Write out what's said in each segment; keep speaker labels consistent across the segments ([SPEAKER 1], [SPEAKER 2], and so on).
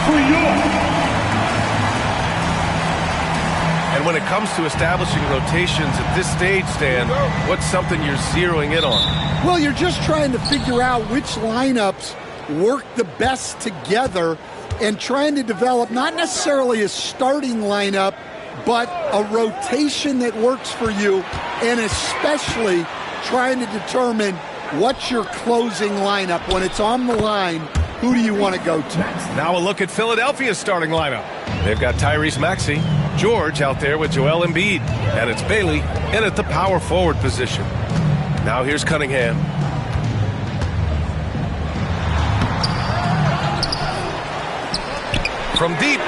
[SPEAKER 1] for York.
[SPEAKER 2] And when it comes to establishing rotations at this stage, Stan, what's something you're zeroing in on?
[SPEAKER 3] Well, you're just trying to figure out which lineups work the best together and trying to develop not necessarily a starting lineup, but a rotation that works for you, and especially trying to determine what's your closing lineup. When it's on the line, who do you want to go to?
[SPEAKER 2] Now a look at Philadelphia's starting lineup. They've got Tyrese Maxey, George out there with Joel Embiid, and it's Bailey in at the power forward position. Now here's Cunningham. From deep,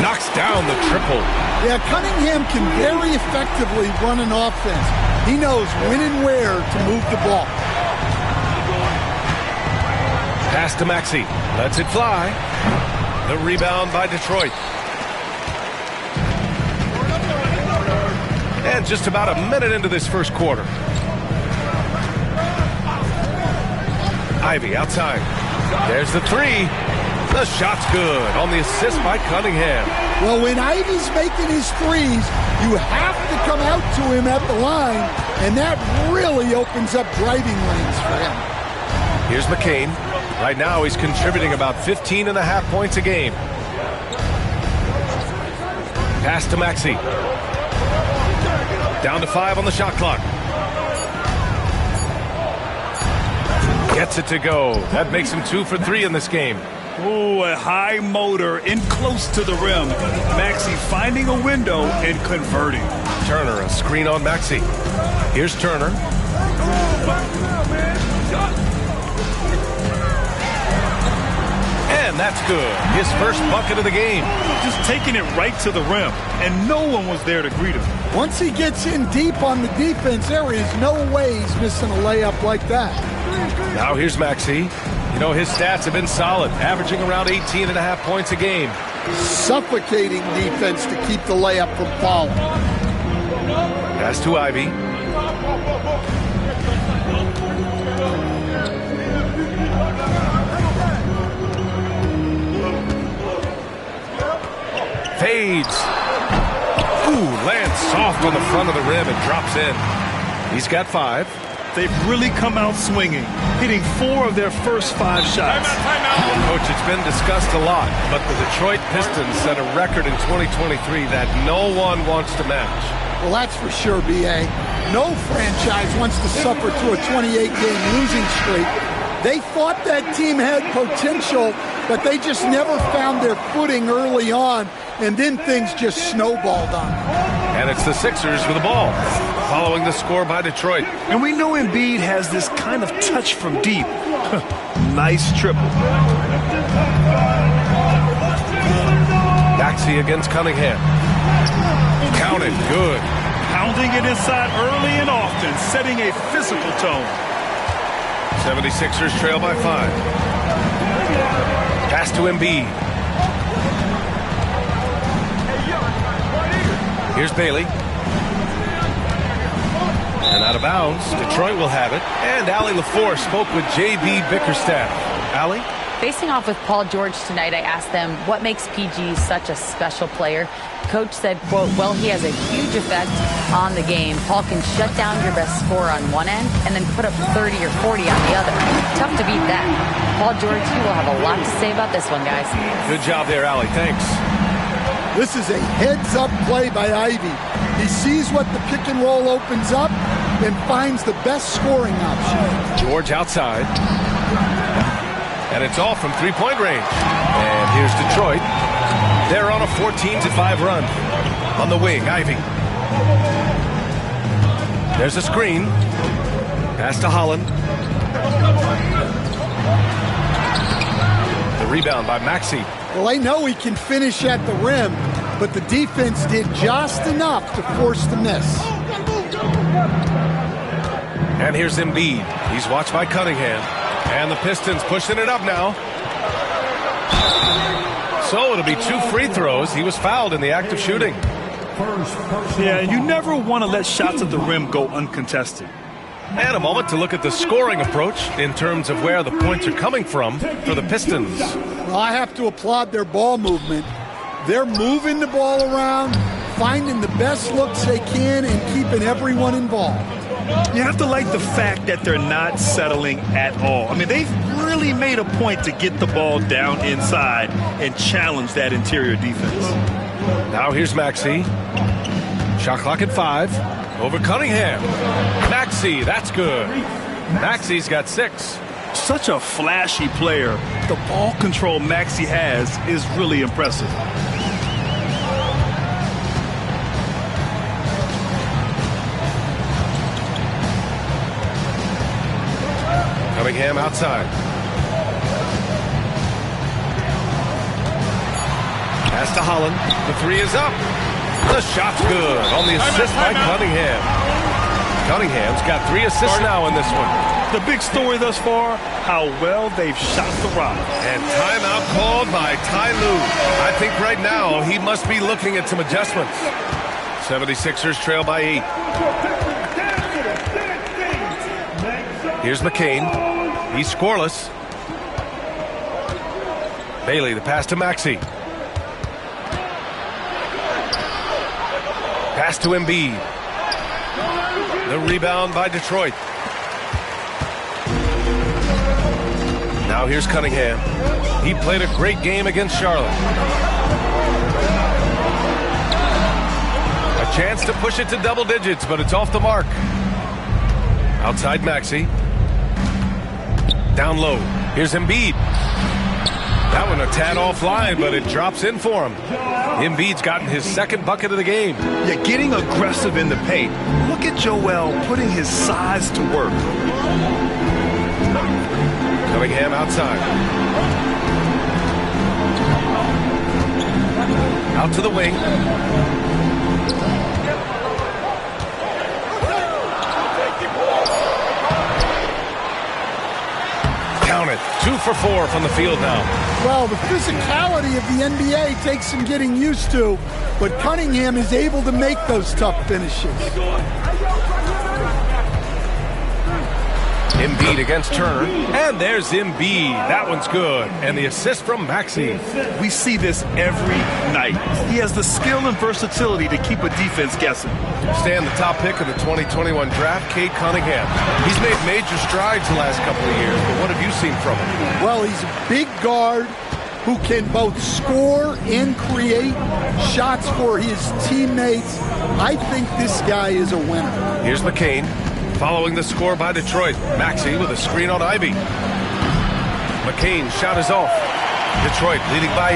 [SPEAKER 2] knocks down the triple.
[SPEAKER 3] Yeah, Cunningham can very effectively run an offense. He knows when and where to move the ball.
[SPEAKER 2] Pass to Maxey. Lets it fly. The rebound by Detroit. And just about a minute into this first quarter. Ivy outside. There's the three. The shot's good on the assist by Cunningham.
[SPEAKER 3] Well, when Ivy's making his threes, you have to come out to him at the line, and that really opens up driving lanes for him.
[SPEAKER 2] Here's McCain. Right now, he's contributing about 15.5 points a game. Pass to Maxey. Down to 5 on the shot clock. Gets it to go. That makes him 2 for 3 in this game.
[SPEAKER 1] Ooh, a high motor in close to the rim. Maxey finding a window and converting.
[SPEAKER 2] Turner, a screen on Maxey. Here's Turner. And that's good. His first bucket of the game.
[SPEAKER 1] Just taking it right to the rim, and no one was there to greet him.
[SPEAKER 3] Once he gets in deep on the defense, there is no way he's missing a layup like that.
[SPEAKER 2] Now here's Maxey. You know, his stats have been solid, averaging around 18.5 points a game.
[SPEAKER 3] Suffocating defense to keep the layup from falling.
[SPEAKER 2] Pass to Ivy. Fades. Ooh, lands soft on the front of the rim and drops in. He's got 5.
[SPEAKER 1] They've really come out swinging, hitting 4 of their first 5 shots.
[SPEAKER 2] Well, Coach, it's been discussed a lot, but the Detroit Pistons set a record in 2023 that no one wants to match.
[SPEAKER 3] Well, that's for sure, B.A. No franchise wants to suffer through a 28-game losing streak. They thought that team had potential, but they just never found their footing early on, and then things just snowballed on them.
[SPEAKER 2] And it's the Sixers with the ball, following the score by Detroit.
[SPEAKER 1] And we know Embiid has this kind of touch from deep. Nice triple.
[SPEAKER 2] Maxey against Cunningham. Counted, good.
[SPEAKER 1] Pounding it inside early and often, setting a physical tone.
[SPEAKER 2] 76ers trail by 5. Pass to Embiid. Here's Bailey. And out of bounds, Detroit will have it. And Allie LaFour spoke with J.B. Bickerstaff. Allie?
[SPEAKER 4] Facing off with Paul George tonight, I asked them what makes PG such a special player. Coach said, quote, well, he has a huge effect on the game. Paul can shut down your best scorer on one end and then put up 30 or 40 on the other. Tough to beat that. Paul George, he will have a lot to say about this one, guys.
[SPEAKER 2] Good job there, Allie. Thanks.
[SPEAKER 3] This is a heads-up play by Ivy. He sees what the pick and roll opens up and finds the best scoring option.
[SPEAKER 2] George outside. And it's all from three-point range. And here's Detroit. They're on a 14-5 run. On the wing, Ivy. There's a screen. Pass to Holland. The rebound by Maxey.
[SPEAKER 3] Well, they know he can finish at the rim, but the defense did just enough to force the miss.
[SPEAKER 2] And here's Embiid. He's watched by Cunningham. And the Pistons pushing it up now. So it'll be 2 free throws. He was fouled in the act of shooting.
[SPEAKER 1] Yeah, you never want to let shots at the rim go uncontested.
[SPEAKER 2] And a moment to look at the scoring approach in terms of where the points are coming from for the Pistons.
[SPEAKER 3] Well, I have to applaud their ball movement. They're moving the ball around, finding the best looks they can, and keeping everyone involved.
[SPEAKER 1] You have to like the fact that they're not settling at all. I mean, they've really made a point to get the ball down inside and challenge that interior defense.
[SPEAKER 2] Now here's Maxey. Shot clock at 5. Over Cunningham. Maxey, that's good. Maxey's got 6.
[SPEAKER 1] Such a flashy player. The ball control Maxey has is really impressive.
[SPEAKER 2] Cunningham outside. Pass to Holland. The 3 is up. The shot's good on the assist by Cunningham. Cunningham's got 3 assists now in this one.
[SPEAKER 1] The big story thus far, how well they've shot the rock.
[SPEAKER 2] And timeout called by Ty Lue. I think right now he must be looking at some adjustments. 76ers trail by 8. Here's McCain. He's scoreless. Bailey, the pass to Maxey. Pass to Embiid. The rebound by Detroit. Now here's Cunningham. He played a great game against Charlotte. A chance to push it to double digits, but it's off the mark. Outside Maxey. Down low. Here's Embiid. That one a tad offline, but it drops in for him. Embiid's gotten his 2nd bucket of the game.
[SPEAKER 1] Yeah, getting aggressive in the paint. Look at Joel putting his size to work.
[SPEAKER 2] Cunningham outside. Out to the wing. Count it. 2 for 4 from the field now.
[SPEAKER 3] Well, the physicality of the NBA takes some getting used to, but Cunningham is able to make those tough finishes.
[SPEAKER 2] Embiid against Turner. And there's Embiid. That one's good. And the assist from Maxey.
[SPEAKER 1] We see this every night. He has the skill and versatility to keep a defense guessing.
[SPEAKER 2] Stan, the top pick of the 2021 draft, Cade Cunningham. He's made major strides the last couple of years, but what have you seen from him?
[SPEAKER 3] Well, he's a big guard who can both score and create shots for his teammates. I think this guy is a winner.
[SPEAKER 2] Here's McCain. Following the score by Detroit. Maxey with a screen on Ivy. McCain shot is off. Detroit leading by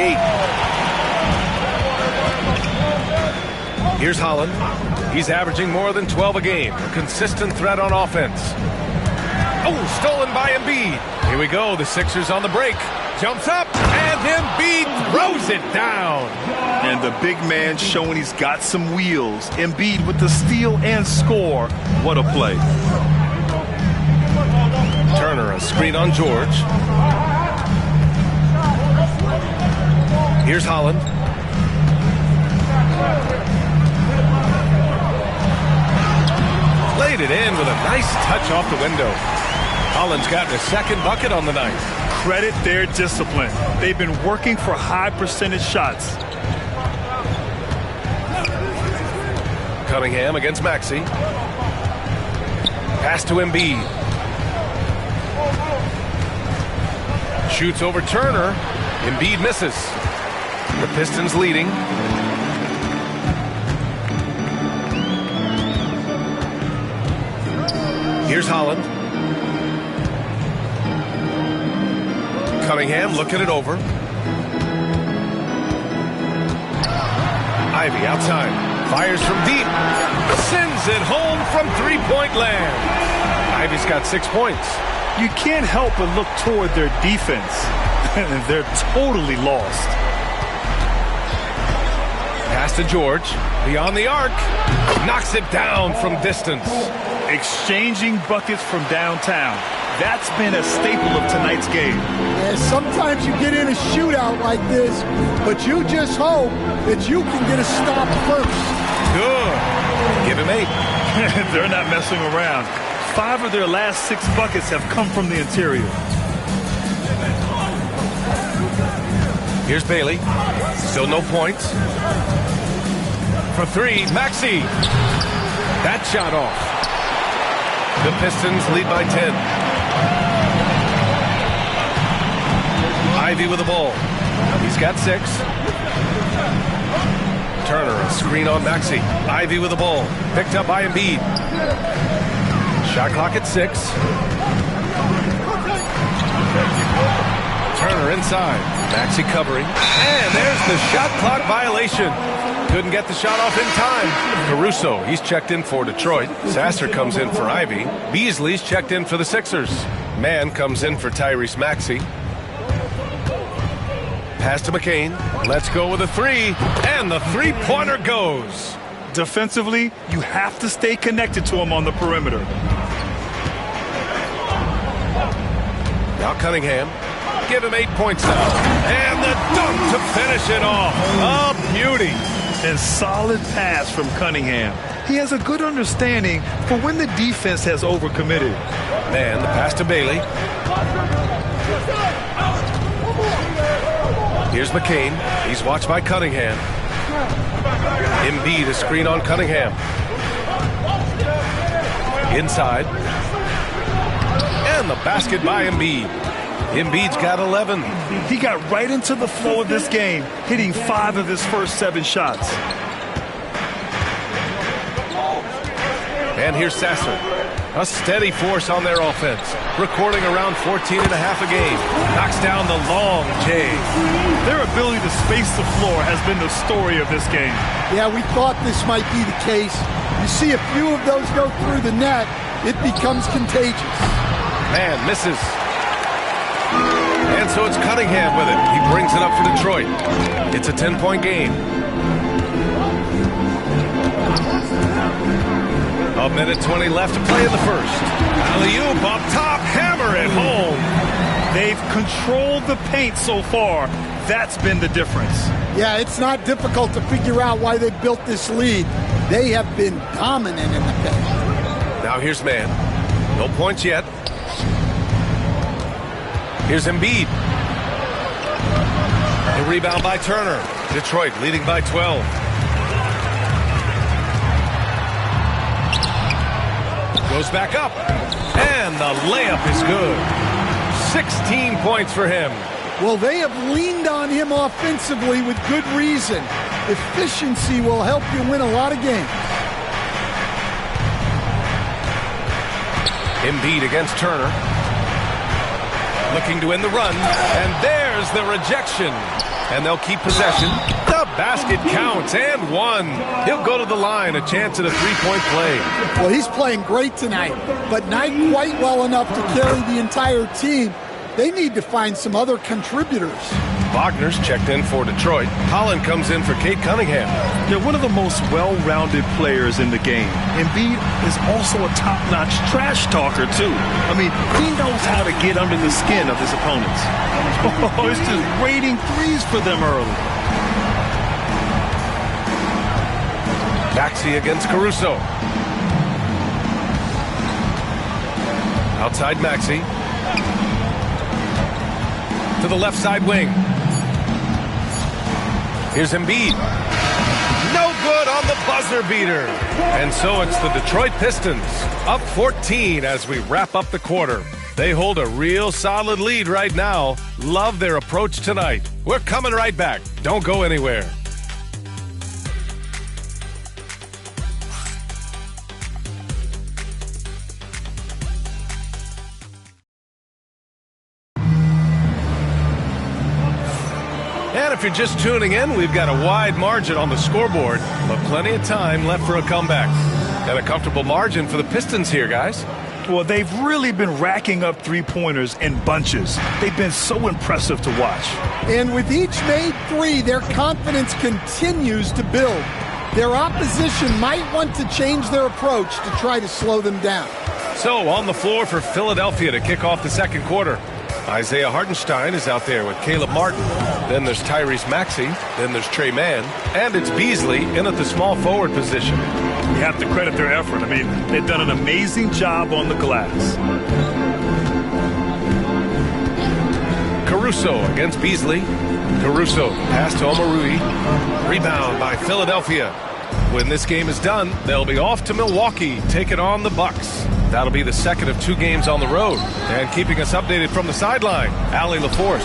[SPEAKER 2] 8. Here's Holland. He's averaging more than 12 a game. A consistent threat on offense. Oh, stolen by Embiid. Here we go. The Sixers on the break. Jumps up, and Embiid throws it down.
[SPEAKER 1] And the big man showing he's got some wheels. Embiid with the steal and score. What a play.
[SPEAKER 2] Turner, a screen on George. Here's Holland. Laid it in with a nice touch off the window. Holland's gotten a 2nd bucket on the night.
[SPEAKER 1] Credit their discipline. They've been working for high percentage shots.
[SPEAKER 2] Cunningham against Maxey. Pass to Embiid. Shoots over Turner. Embiid misses. The Pistons leading. Here's Holland. Cunningham looking it over. Ivy outside. Fires from deep. Sends it home from 3-point land. Ivy's got 6 points.
[SPEAKER 1] You can't help but look toward their defense. They're totally lost.
[SPEAKER 2] Pass to George. Beyond the arc. Knocks it down from distance.
[SPEAKER 1] Exchanging buckets from downtown. That's been a staple of tonight's game.
[SPEAKER 3] Yeah, sometimes you get in a shootout like this, but you just hope that you can get a stop first.
[SPEAKER 2] Good. Give him 8.
[SPEAKER 1] They're not messing around. 5 of their last 6 buckets have come from the interior.
[SPEAKER 2] Here's Bailey. Still no points. For three, Maxey. That shot off. The Pistons lead by 10. Ivy with the ball. He's got 6. Turner, a screen on Maxey. Ivy with the ball. Picked up by Embiid. Shot clock at 6. Turner inside. Maxey covering. And there's the shot clock violation. Couldn't get the shot off in time. Caruso, he's checked in for Detroit. Sasser comes in for Ivy. Beasley's checked in for the Sixers. Mann comes in for Tyrese Maxey. Pass to McCain. Let's go with a 3. And the three-pointer goes.
[SPEAKER 1] Defensively, you have to stay connected to him on the perimeter.
[SPEAKER 2] Now Cunningham. Give him 8 points now. And the dunk to finish it off. A beauty.
[SPEAKER 1] And solid pass from Cunningham. He has a good understanding for when the defense has overcommitted.
[SPEAKER 2] Man, the pass to Bailey. Here's McCain. He's watched by Cunningham. Embiid, a screen on Cunningham. Inside. And the basket by Embiid. Embiid's got 11.
[SPEAKER 1] He got right into the flow of this game, hitting 5 of his first 7 shots.
[SPEAKER 2] And here's Sasser. A steady force on their offense. Recording around 14 and a half a game. Knocks down the long J.
[SPEAKER 1] Their ability to space the floor has been the story of this game.
[SPEAKER 3] Yeah, we thought this might be the case. You see a few of those go through the net, it becomes contagious.
[SPEAKER 2] Man misses. And so it's Cunningham with it. He brings it up for Detroit. It's a 10-point game. A minute 20 left to play in the first. Alley-oop up top, hammer it home.
[SPEAKER 1] They've controlled the paint so far. That's been the difference.
[SPEAKER 3] Yeah, it's not difficult to figure out why they built this lead. They have been dominant in the paint.
[SPEAKER 2] Now here's Mann. No points yet. Here's Embiid. The rebound by Turner. Detroit leading by 12. Goes back up. And the layup is good. 16 points for him.
[SPEAKER 3] Well, they have leaned on him offensively with good reason. Efficiency will help you win a lot of games.
[SPEAKER 2] Embiid against Turner. Looking to win the run. And there's the rejection. And they'll keep possession. The basket counts and 1. He'll go to the line. A chance at a three-point play.
[SPEAKER 3] Well, he's playing great tonight, but not quite well enough to carry the entire team. They need to find some other contributors.
[SPEAKER 2] Wagner's checked in for Detroit. Holland comes in for Cade Cunningham.
[SPEAKER 1] They're one of the most well-rounded players in the game. Embiid is also a top-notch trash talker, too. I mean, he knows how to get under the skin of his opponents. Oh, it's just raining threes for them early.
[SPEAKER 2] Maxey against Caruso. Outside Maxey. To the left side wing. Here's Embiid. No good on the buzzer beater. And so it's the Detroit Pistons up 14 as we wrap up the quarter. They hold a real solid lead right now. Love their approach tonight. We're coming right back. Don't go anywhere. And if you're just tuning in, we've got a wide margin on the scoreboard, but plenty of time left for a comeback. And a comfortable margin for the Pistons here, guys.
[SPEAKER 1] Well, they've really been racking up three-pointers in bunches. They've been so impressive to watch.
[SPEAKER 3] And with each made 3, their confidence continues to build. Their opposition might want to change their approach to try to slow them down.
[SPEAKER 2] So on the floor for Philadelphia to kick off the second quarter. Isaiah Hartenstein is out there with Caleb Martin. Then there's Tyrese Maxey. Then there's Trey Mann. And it's Beasley in at the small forward position.
[SPEAKER 1] You have to credit their effort. I mean, they've done an amazing job on the glass.
[SPEAKER 2] Caruso against Beasley. Caruso, pass to Omarui. Rebound by Philadelphia. When this game is done, they'll be off to Milwaukee, taking on the Bucks. That'll be the second of 2 games on the road. And keeping us updated from the sideline, Allie LaForce.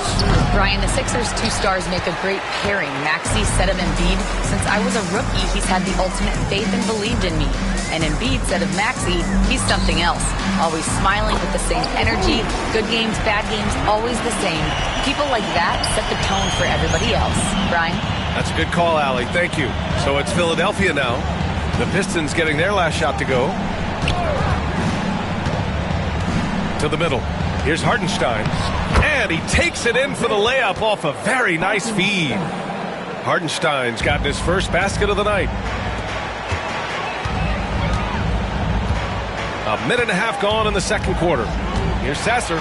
[SPEAKER 4] Brian, the Sixers' 2 stars make a great pairing. Maxey said of Embiid, since I was a rookie, he's had the ultimate faith and believed in me. And Embiid said of Maxey, he's something else. Always smiling with the same energy. Good games, bad games, always the same. People like that set the tone for everybody else. Brian?
[SPEAKER 2] That's a good call, Allie. Thank you. So it's Philadelphia now. The Pistons getting their last shot to go. To the middle. Here's Hartenstein. And he takes it in for the layup off a very nice feed. Hartenstein's gotten his first basket of the night. A minute and a half gone in the second quarter. Here's Sasser.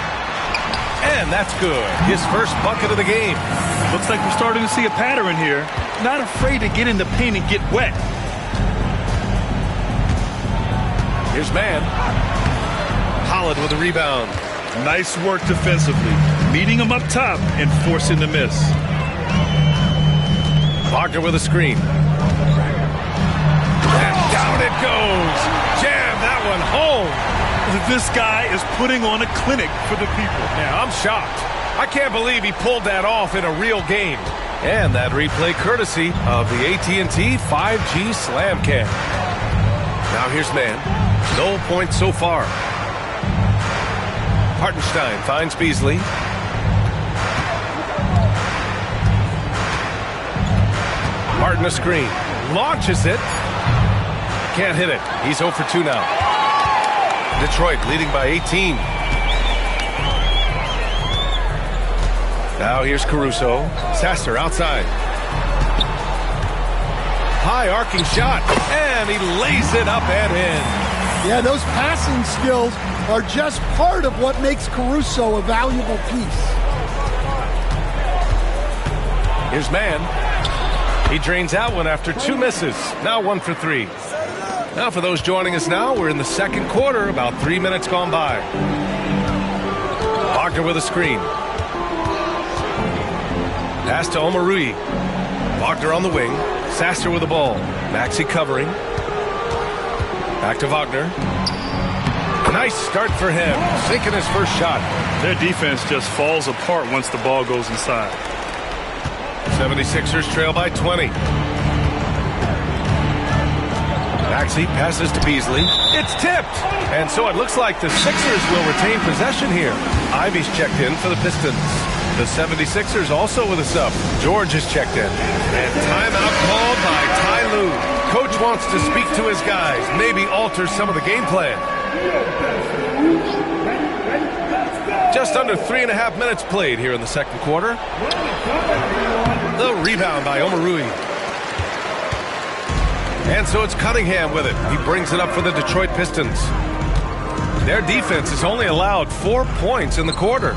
[SPEAKER 2] And that's good. His first bucket of the game.
[SPEAKER 1] Looks like we're starting to see a pattern here. Not afraid to get in the paint and get wet.
[SPEAKER 2] Here's Mann. Holland with a rebound.
[SPEAKER 1] Nice work defensively. Meeting him up top and forcing the miss.
[SPEAKER 2] Wagner with a screen. And down it goes. Jam that one home.
[SPEAKER 1] This guy is putting on a clinic for the people.
[SPEAKER 2] Yeah, I'm shocked. I can't believe he pulled that off in a real game. And that replay courtesy of the AT&T 5G Slam Cam. Now here's Mann. No points so far. Hartenstein finds Beasley. Martin a screen. Launches it. Can't hit it. He's 0 for 2 now. Detroit leading by 18. Now here's Caruso. Sasser outside. High arcing shot. And he lays it up and in.
[SPEAKER 3] Yeah, those passing skills are just part of what makes Caruso a valuable piece.
[SPEAKER 2] Here's Mann. He drains out one after 2 misses. Now 1 for 3. Now for those joining us now, we're in the second quarter, about 3 minutes gone by. Wagner with a screen. Pass to Omarui. Wagner on the wing. Sasser with the ball. Maxey covering. Back to Wagner. Nice start for him. Sinking his first shot.
[SPEAKER 1] Their defense just falls apart once the ball goes inside.
[SPEAKER 2] 76ers trail by 20. Maxey passes to Beasley. It's tipped. And so it looks like the Sixers will retain possession here. Ivy's checked in for the Pistons. The 76ers also with a sub. George is checked in. And timeout called by Ty Lue. Coach wants to speak to his guys, maybe alter some of the game plan. Just under 3.5 minutes played here in the second quarter. The rebound by Omarui. And so it's Cunningham with it. He brings it up for the Detroit Pistons. Their defense has only allowed 4 points in the quarter.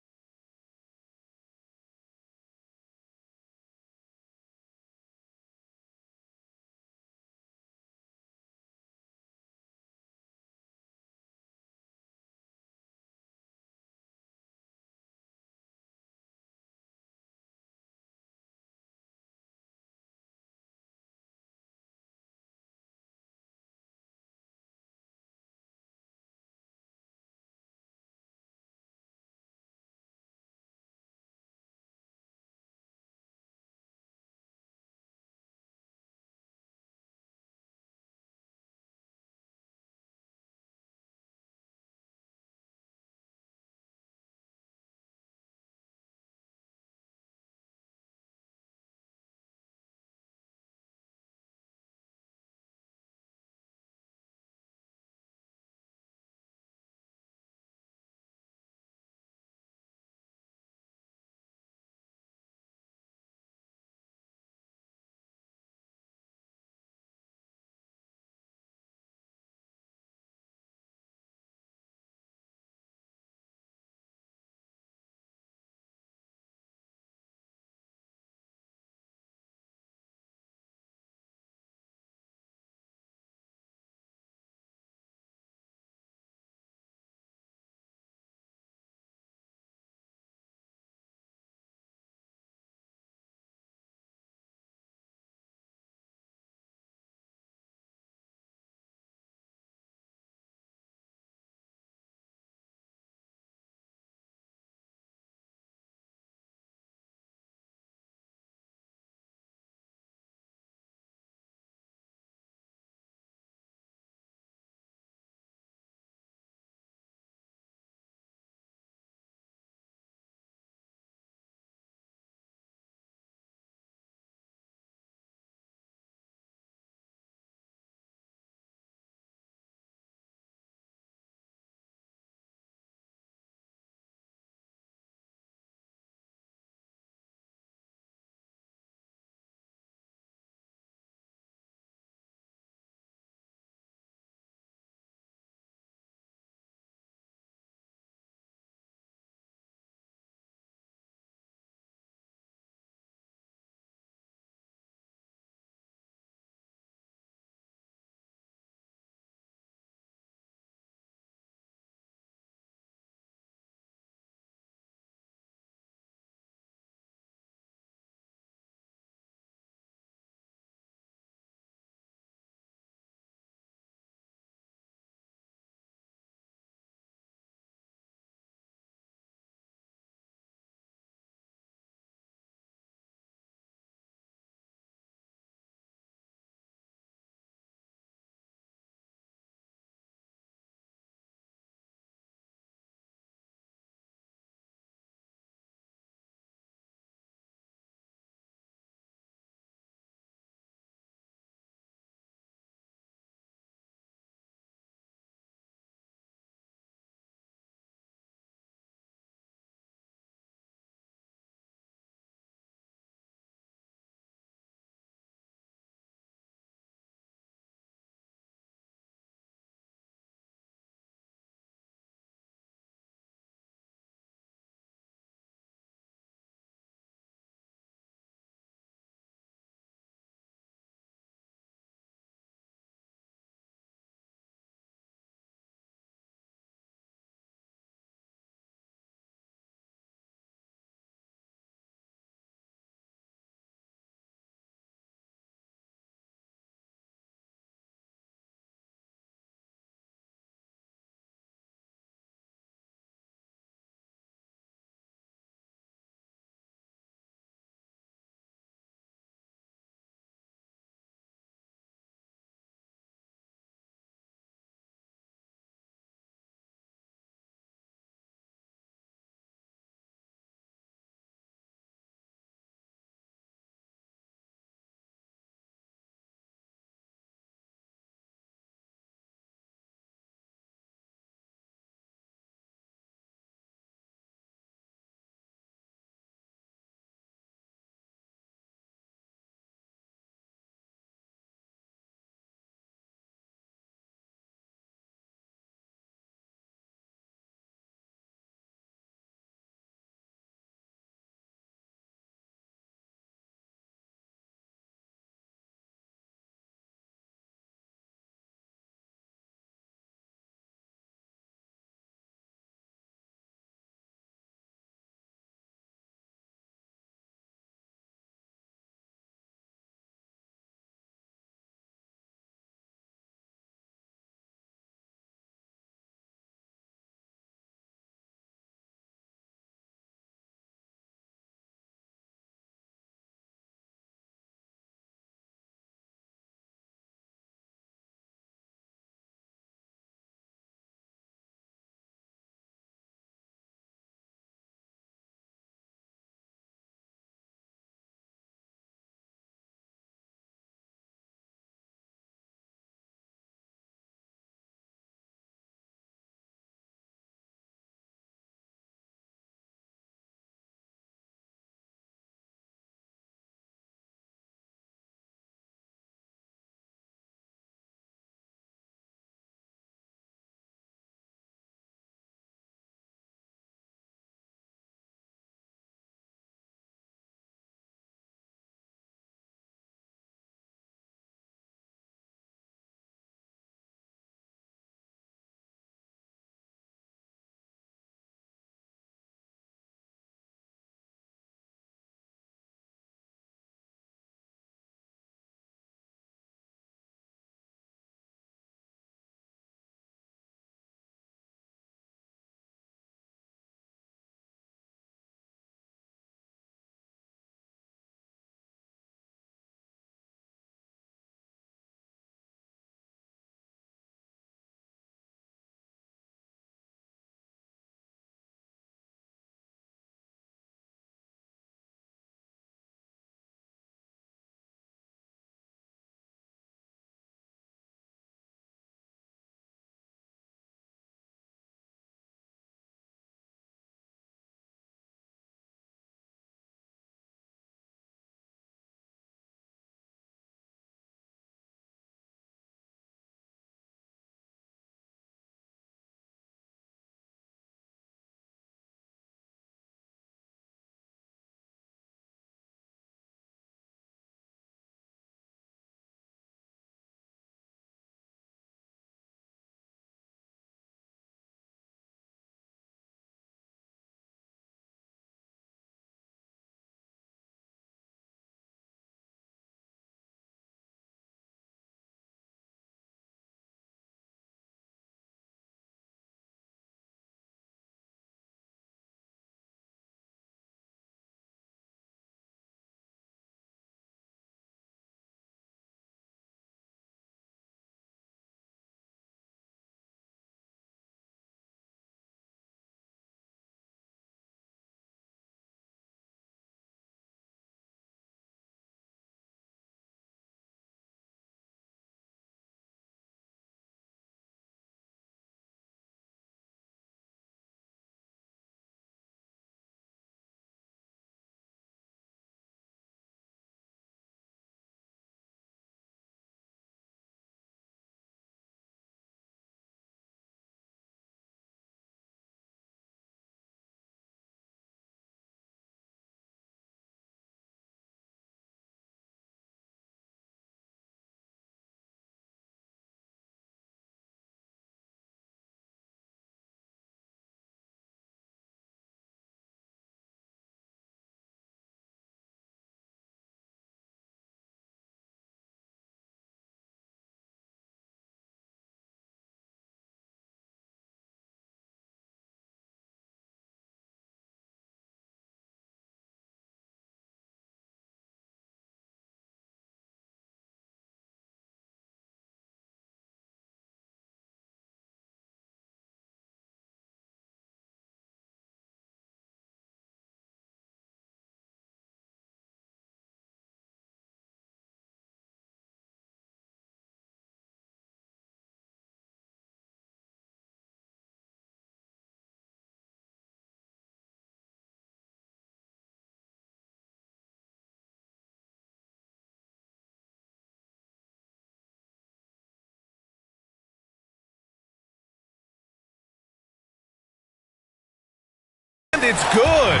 [SPEAKER 2] And it's good.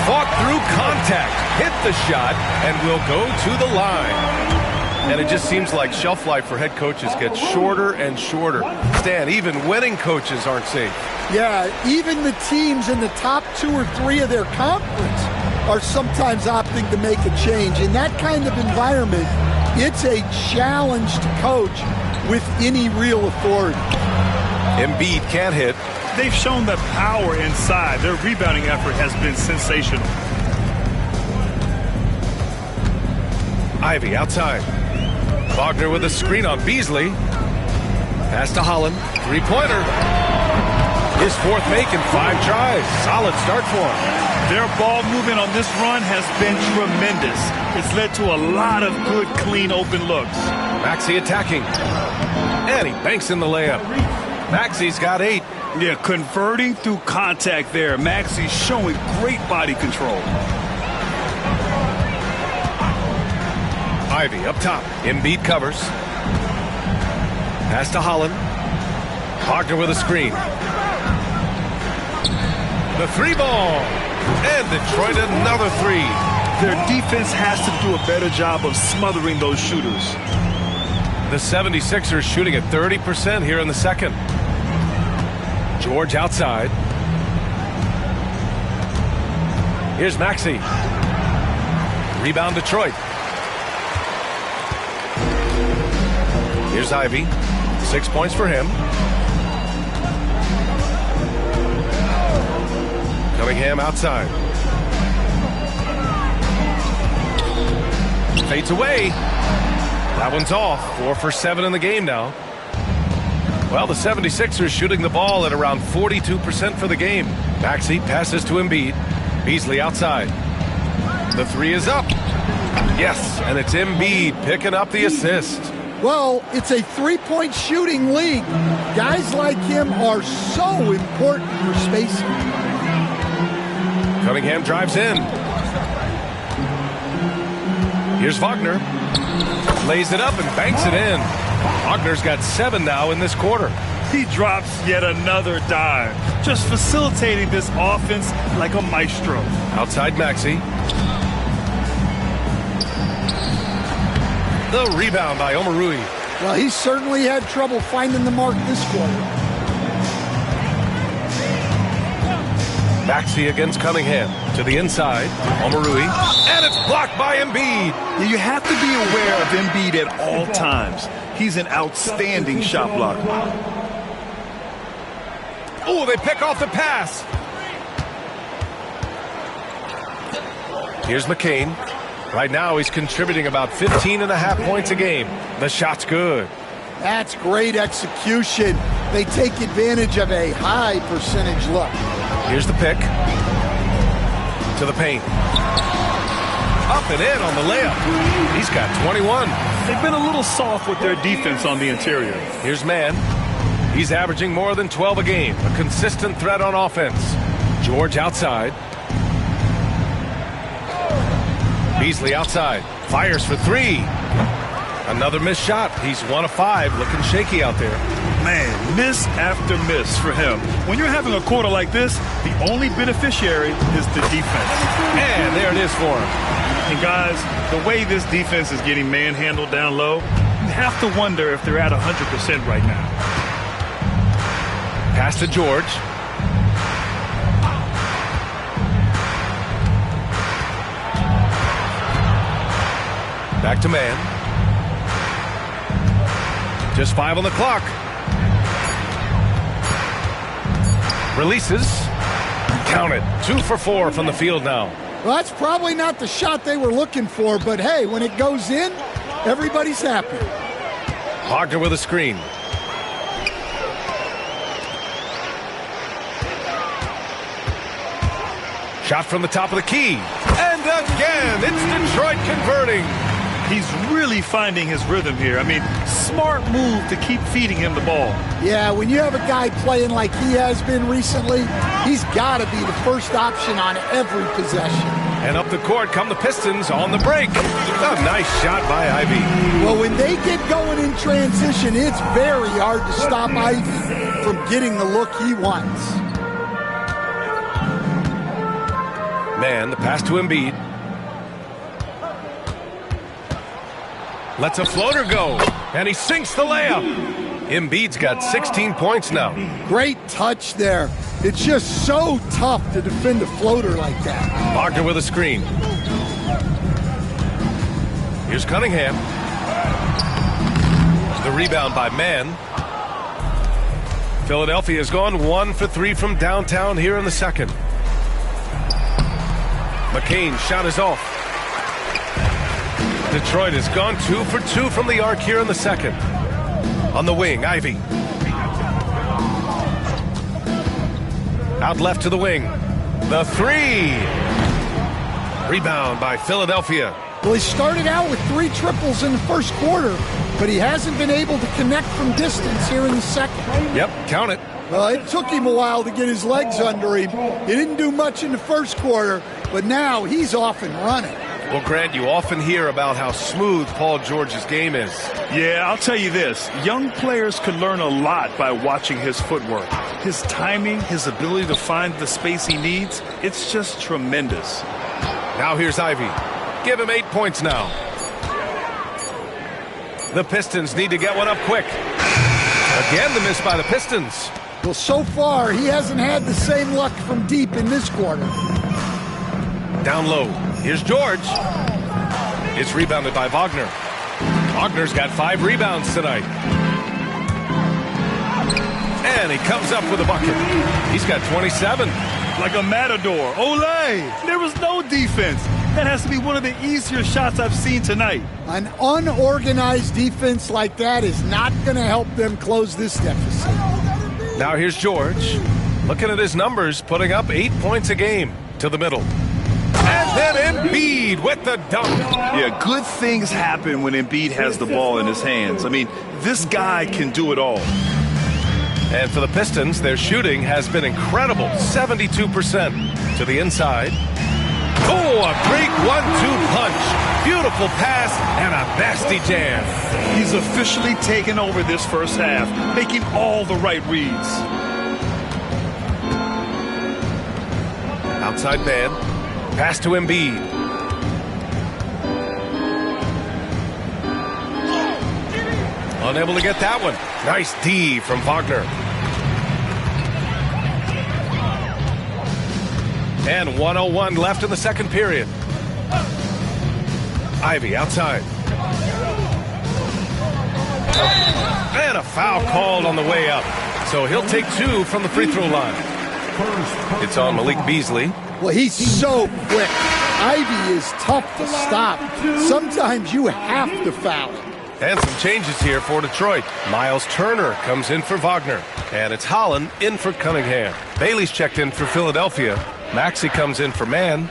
[SPEAKER 2] Fought through contact, hit the shot, and will go to the line. And it just seems like shelf life for head coaches gets shorter and shorter. Stan, even winning coaches aren't safe.
[SPEAKER 3] Yeah, even the teams in the top 2 or 3 of their conference are sometimes opting to make a change. In that kind of environment, it's a challenge to coach with any real authority.
[SPEAKER 2] Embiid can't hit.
[SPEAKER 1] They've shown the power inside. Their rebounding effort has been sensational.
[SPEAKER 2] Ivy outside. Wagner with a screen on Beasley. Pass to Holland. Three-pointer. His fourth make in 5 tries. Solid start for him.
[SPEAKER 1] Their ball movement on this run has been tremendous. It's led to a lot of good, clean, open looks.
[SPEAKER 2] Maxey attacking. And he banks in the layup. Maxey's got 8.
[SPEAKER 1] Yeah, converting through contact there. Maxey's showing great body control.
[SPEAKER 2] Ivy up top. Embiid covers. Pass to Holland. Wagner with a screen. The 3-ball. And Detroit another 3.
[SPEAKER 1] Their defense has to do a better job of smothering those shooters.
[SPEAKER 2] The 76ers shooting at 30% here in the second. George outside. Here's Maxey. Rebound Detroit. Here's Ivy. 6 points for him. Cunningham outside. Fades away. That one's off. 4 for 7 in the game now. Well, the 76ers shooting the ball at around 42% for the game. Maxey passes to Embiid. Beasley outside. The 3 is up. Yes, and it's Embiid picking up the assist.
[SPEAKER 3] Well, it's a 3-point shooting league. Guys like him are so important for spacing.
[SPEAKER 2] Cunningham drives in. Here's Wagner. Lays it up and banks it in. Wagner's got 7 now in this quarter.
[SPEAKER 1] He drops yet another dime, just facilitating this offense like a maestro.
[SPEAKER 2] Outside Maxey. The rebound by Omarui.
[SPEAKER 3] Well, he certainly had trouble finding the mark this quarter.
[SPEAKER 2] Maxey against Cunningham. To the inside. Omarui. And it's blocked by Embiid.
[SPEAKER 1] You have to be aware of Embiid at all times. He's an outstanding shot blocker.
[SPEAKER 2] Oh, they pick off the pass. Here's McCain. Right now, he's contributing about 15.5 points a game. The shot's good.
[SPEAKER 3] That's great execution. They take advantage of a high percentage look.
[SPEAKER 2] Here's the pick. To the paint. Up and in on the layup. He's got 21.
[SPEAKER 1] They've been a little soft with their defense on the interior.
[SPEAKER 2] Here's Mann. He's averaging more than 12 a game. A consistent threat on offense. George outside. Beasley outside. Fires for 3. Another missed shot. He's 1 of 5. Looking shaky out there.
[SPEAKER 1] Man, miss after miss for him. When you're having a quarter like this, the only beneficiary is the defense.
[SPEAKER 2] And there it is for him.
[SPEAKER 1] And guys, the way this defense is getting manhandled down low, you have to wonder if they're at 100% right now.
[SPEAKER 2] Pass to George. Back to Mann. Just 5 on the clock. Releases. Count it. 2 for 4 from the field now.
[SPEAKER 3] Well, that's probably not the shot they were looking for, but hey, when it goes in, everybody's happy.
[SPEAKER 2] Wagner with a screen. Shot from the top of the key. And again, it's Detroit converting.
[SPEAKER 1] He's really finding his rhythm here. I mean, smart move to keep feeding him the ball.
[SPEAKER 3] Yeah, when you have a guy playing like he has been recently, he's got to be the first option on every possession.
[SPEAKER 2] And up the court come the Pistons on the break. A nice shot by Ivy.
[SPEAKER 3] Well, when they get going in transition, it's very hard to stop Ivy from getting the look he wants.
[SPEAKER 2] Man, the pass to Embiid. Lets a floater go, and he sinks the layup. Embiid's got 16 points now.
[SPEAKER 3] Great touch there. It's just so tough to defend a floater like that.
[SPEAKER 2] Wagner with a screen. Here's Cunningham. The rebound by Mann. Philadelphia has gone 1 for 3 from downtown here in the second. McCain's shot is off. Detroit has gone 2 for 2 from the arc here in the second. On the wing, Ivy. Out left to the wing. The three. Rebound by Philadelphia.
[SPEAKER 3] Well, he started out with 3 triples in the first quarter, but he hasn't been able to connect from distance here in the second.
[SPEAKER 2] Yep, count it.
[SPEAKER 3] Well, it took him a while to get his legs under him. He didn't do much in the first quarter, but now he's off and running.
[SPEAKER 2] Well, Grant, you often hear about how smooth Paul George's game is.
[SPEAKER 1] Yeah, I'll tell you this. Young players could learn a lot by watching his footwork. His timing, his ability to find the space he needs, it's just tremendous.
[SPEAKER 2] Now here's Ivy. Give him 8 points now. The Pistons need to get one up quick. Again, the miss by the Pistons.
[SPEAKER 3] Well, so far, he hasn't had the same luck from deep in this quarter.
[SPEAKER 2] Down low. Here's George. It's rebounded by Wagner. Wagner's got 5 rebounds tonight. And he comes up with a bucket. He's got 27.
[SPEAKER 1] Like a matador. Olay! There was no defense. That has to be one of the easier shots I've seen tonight.
[SPEAKER 3] An unorganized defense like that is not going to help them close this deficit.
[SPEAKER 2] Now here's George. Looking at his numbers, putting up 8 points a game. To the middle. And then Embiid with the dunk.
[SPEAKER 1] Yeah, good things happen when Embiid has the ball in his hands. I mean, this guy can do it all.
[SPEAKER 2] And for the Pistons, their shooting has been incredible. 72% to the inside. Oh, a great 1-2 punch. Beautiful pass and a nasty jam.
[SPEAKER 1] He's officially taken over this first half, making all the right reads.
[SPEAKER 2] Outside man. Pass to Embiid. Unable to get that one. Nice D from Wagner. And 1:01 left in the second period. Ivy outside. And a foul called on the way up. So he'll take 2 from the free throw line. It's on Malik Beasley.
[SPEAKER 3] Well, he's so quick. Ivy is tough to stop. Sometimes you have to foul him.
[SPEAKER 2] And some changes here for Detroit. Miles Turner comes in for Wagner. And it's Holland in for Cunningham. Bailey's checked in for Philadelphia. Maxey comes in for Mann.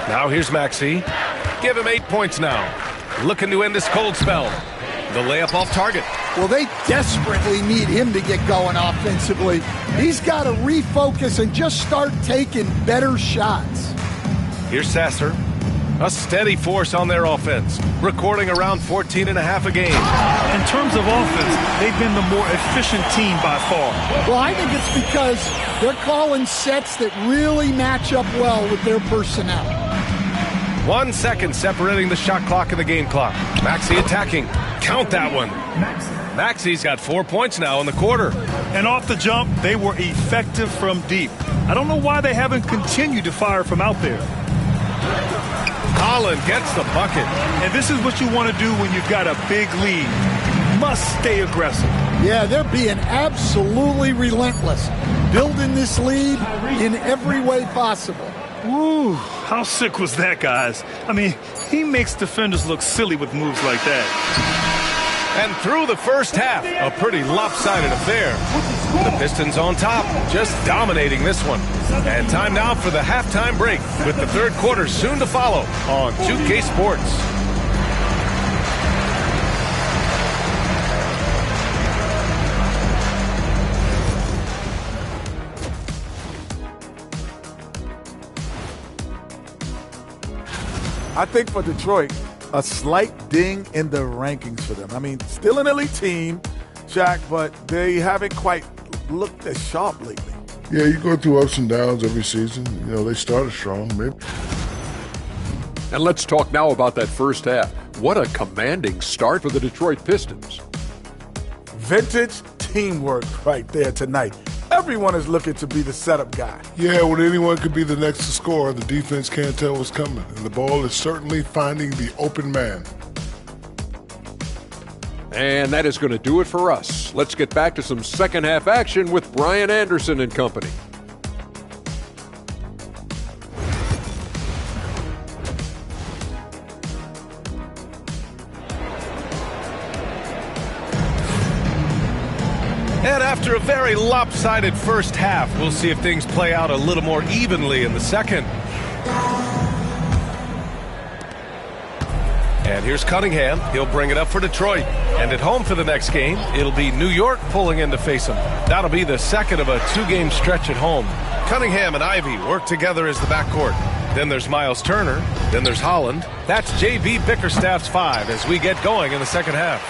[SPEAKER 2] Now here's Maxey. Give him 8 points now. Looking to end this cold spell. The layup off target.
[SPEAKER 3] Well, they desperately need him to get going offensively. He's got to refocus and just start taking better shots.
[SPEAKER 2] Here's Sasser. A steady force on their offense, recording around 14 and a half a game.
[SPEAKER 1] In terms of offense, they've been the more efficient team by far.
[SPEAKER 3] Well, I think it's because they're calling sets that really match up well with their personnel.
[SPEAKER 2] 1 second separating the shot clock and the game clock. Maxey attacking. Count that one. Maxey's got 4 points now in the quarter.
[SPEAKER 1] And off the jump, they were effective from deep. I don't know why they haven't continued to fire from out there.
[SPEAKER 2] Holland gets the bucket.
[SPEAKER 1] And this is what you want to do when you've got a big lead. You must stay aggressive.
[SPEAKER 3] Yeah, they're being absolutely relentless, building this lead in every way possible.
[SPEAKER 1] Ooh, how sick was that, guys? I mean, he makes defenders look silly with moves like that.
[SPEAKER 2] And through the first half, a pretty lopsided affair. The Pistons on top, just dominating this one. And time now for the halftime break, with the third quarter soon to follow on 2K Sports.
[SPEAKER 5] I think for Detroit, a slight ding in the rankings for them. I mean, still an elite team, Shaq, but they haven't quite looked as sharp lately.
[SPEAKER 6] Yeah, you go through ups and downs every season. You know, they started strong, maybe.
[SPEAKER 7] And let's talk now about that first half. What a commanding start for the Detroit Pistons.
[SPEAKER 5] Vintage teamwork right there tonight. Everyone is looking to be the setup guy.
[SPEAKER 6] Yeah, when anyone could be the next to score, the defense can't tell what's coming. And the ball is certainly finding the open man.
[SPEAKER 7] And that is going to do it for us. Let's get back to some second half action with Brian Anderson and company.
[SPEAKER 2] And after a very lopsided first half, we'll see if things play out a little more evenly in the second. And here's Cunningham. He'll bring it up for Detroit. And at home for the next game, it'll be New York pulling in to face him. That'll be the second of a two-game stretch at home. Cunningham and Ivy work together as the backcourt. Then there's Miles Turner. Then there's Holland. That's J.B. Bickerstaff's 5 as we get going in the second half.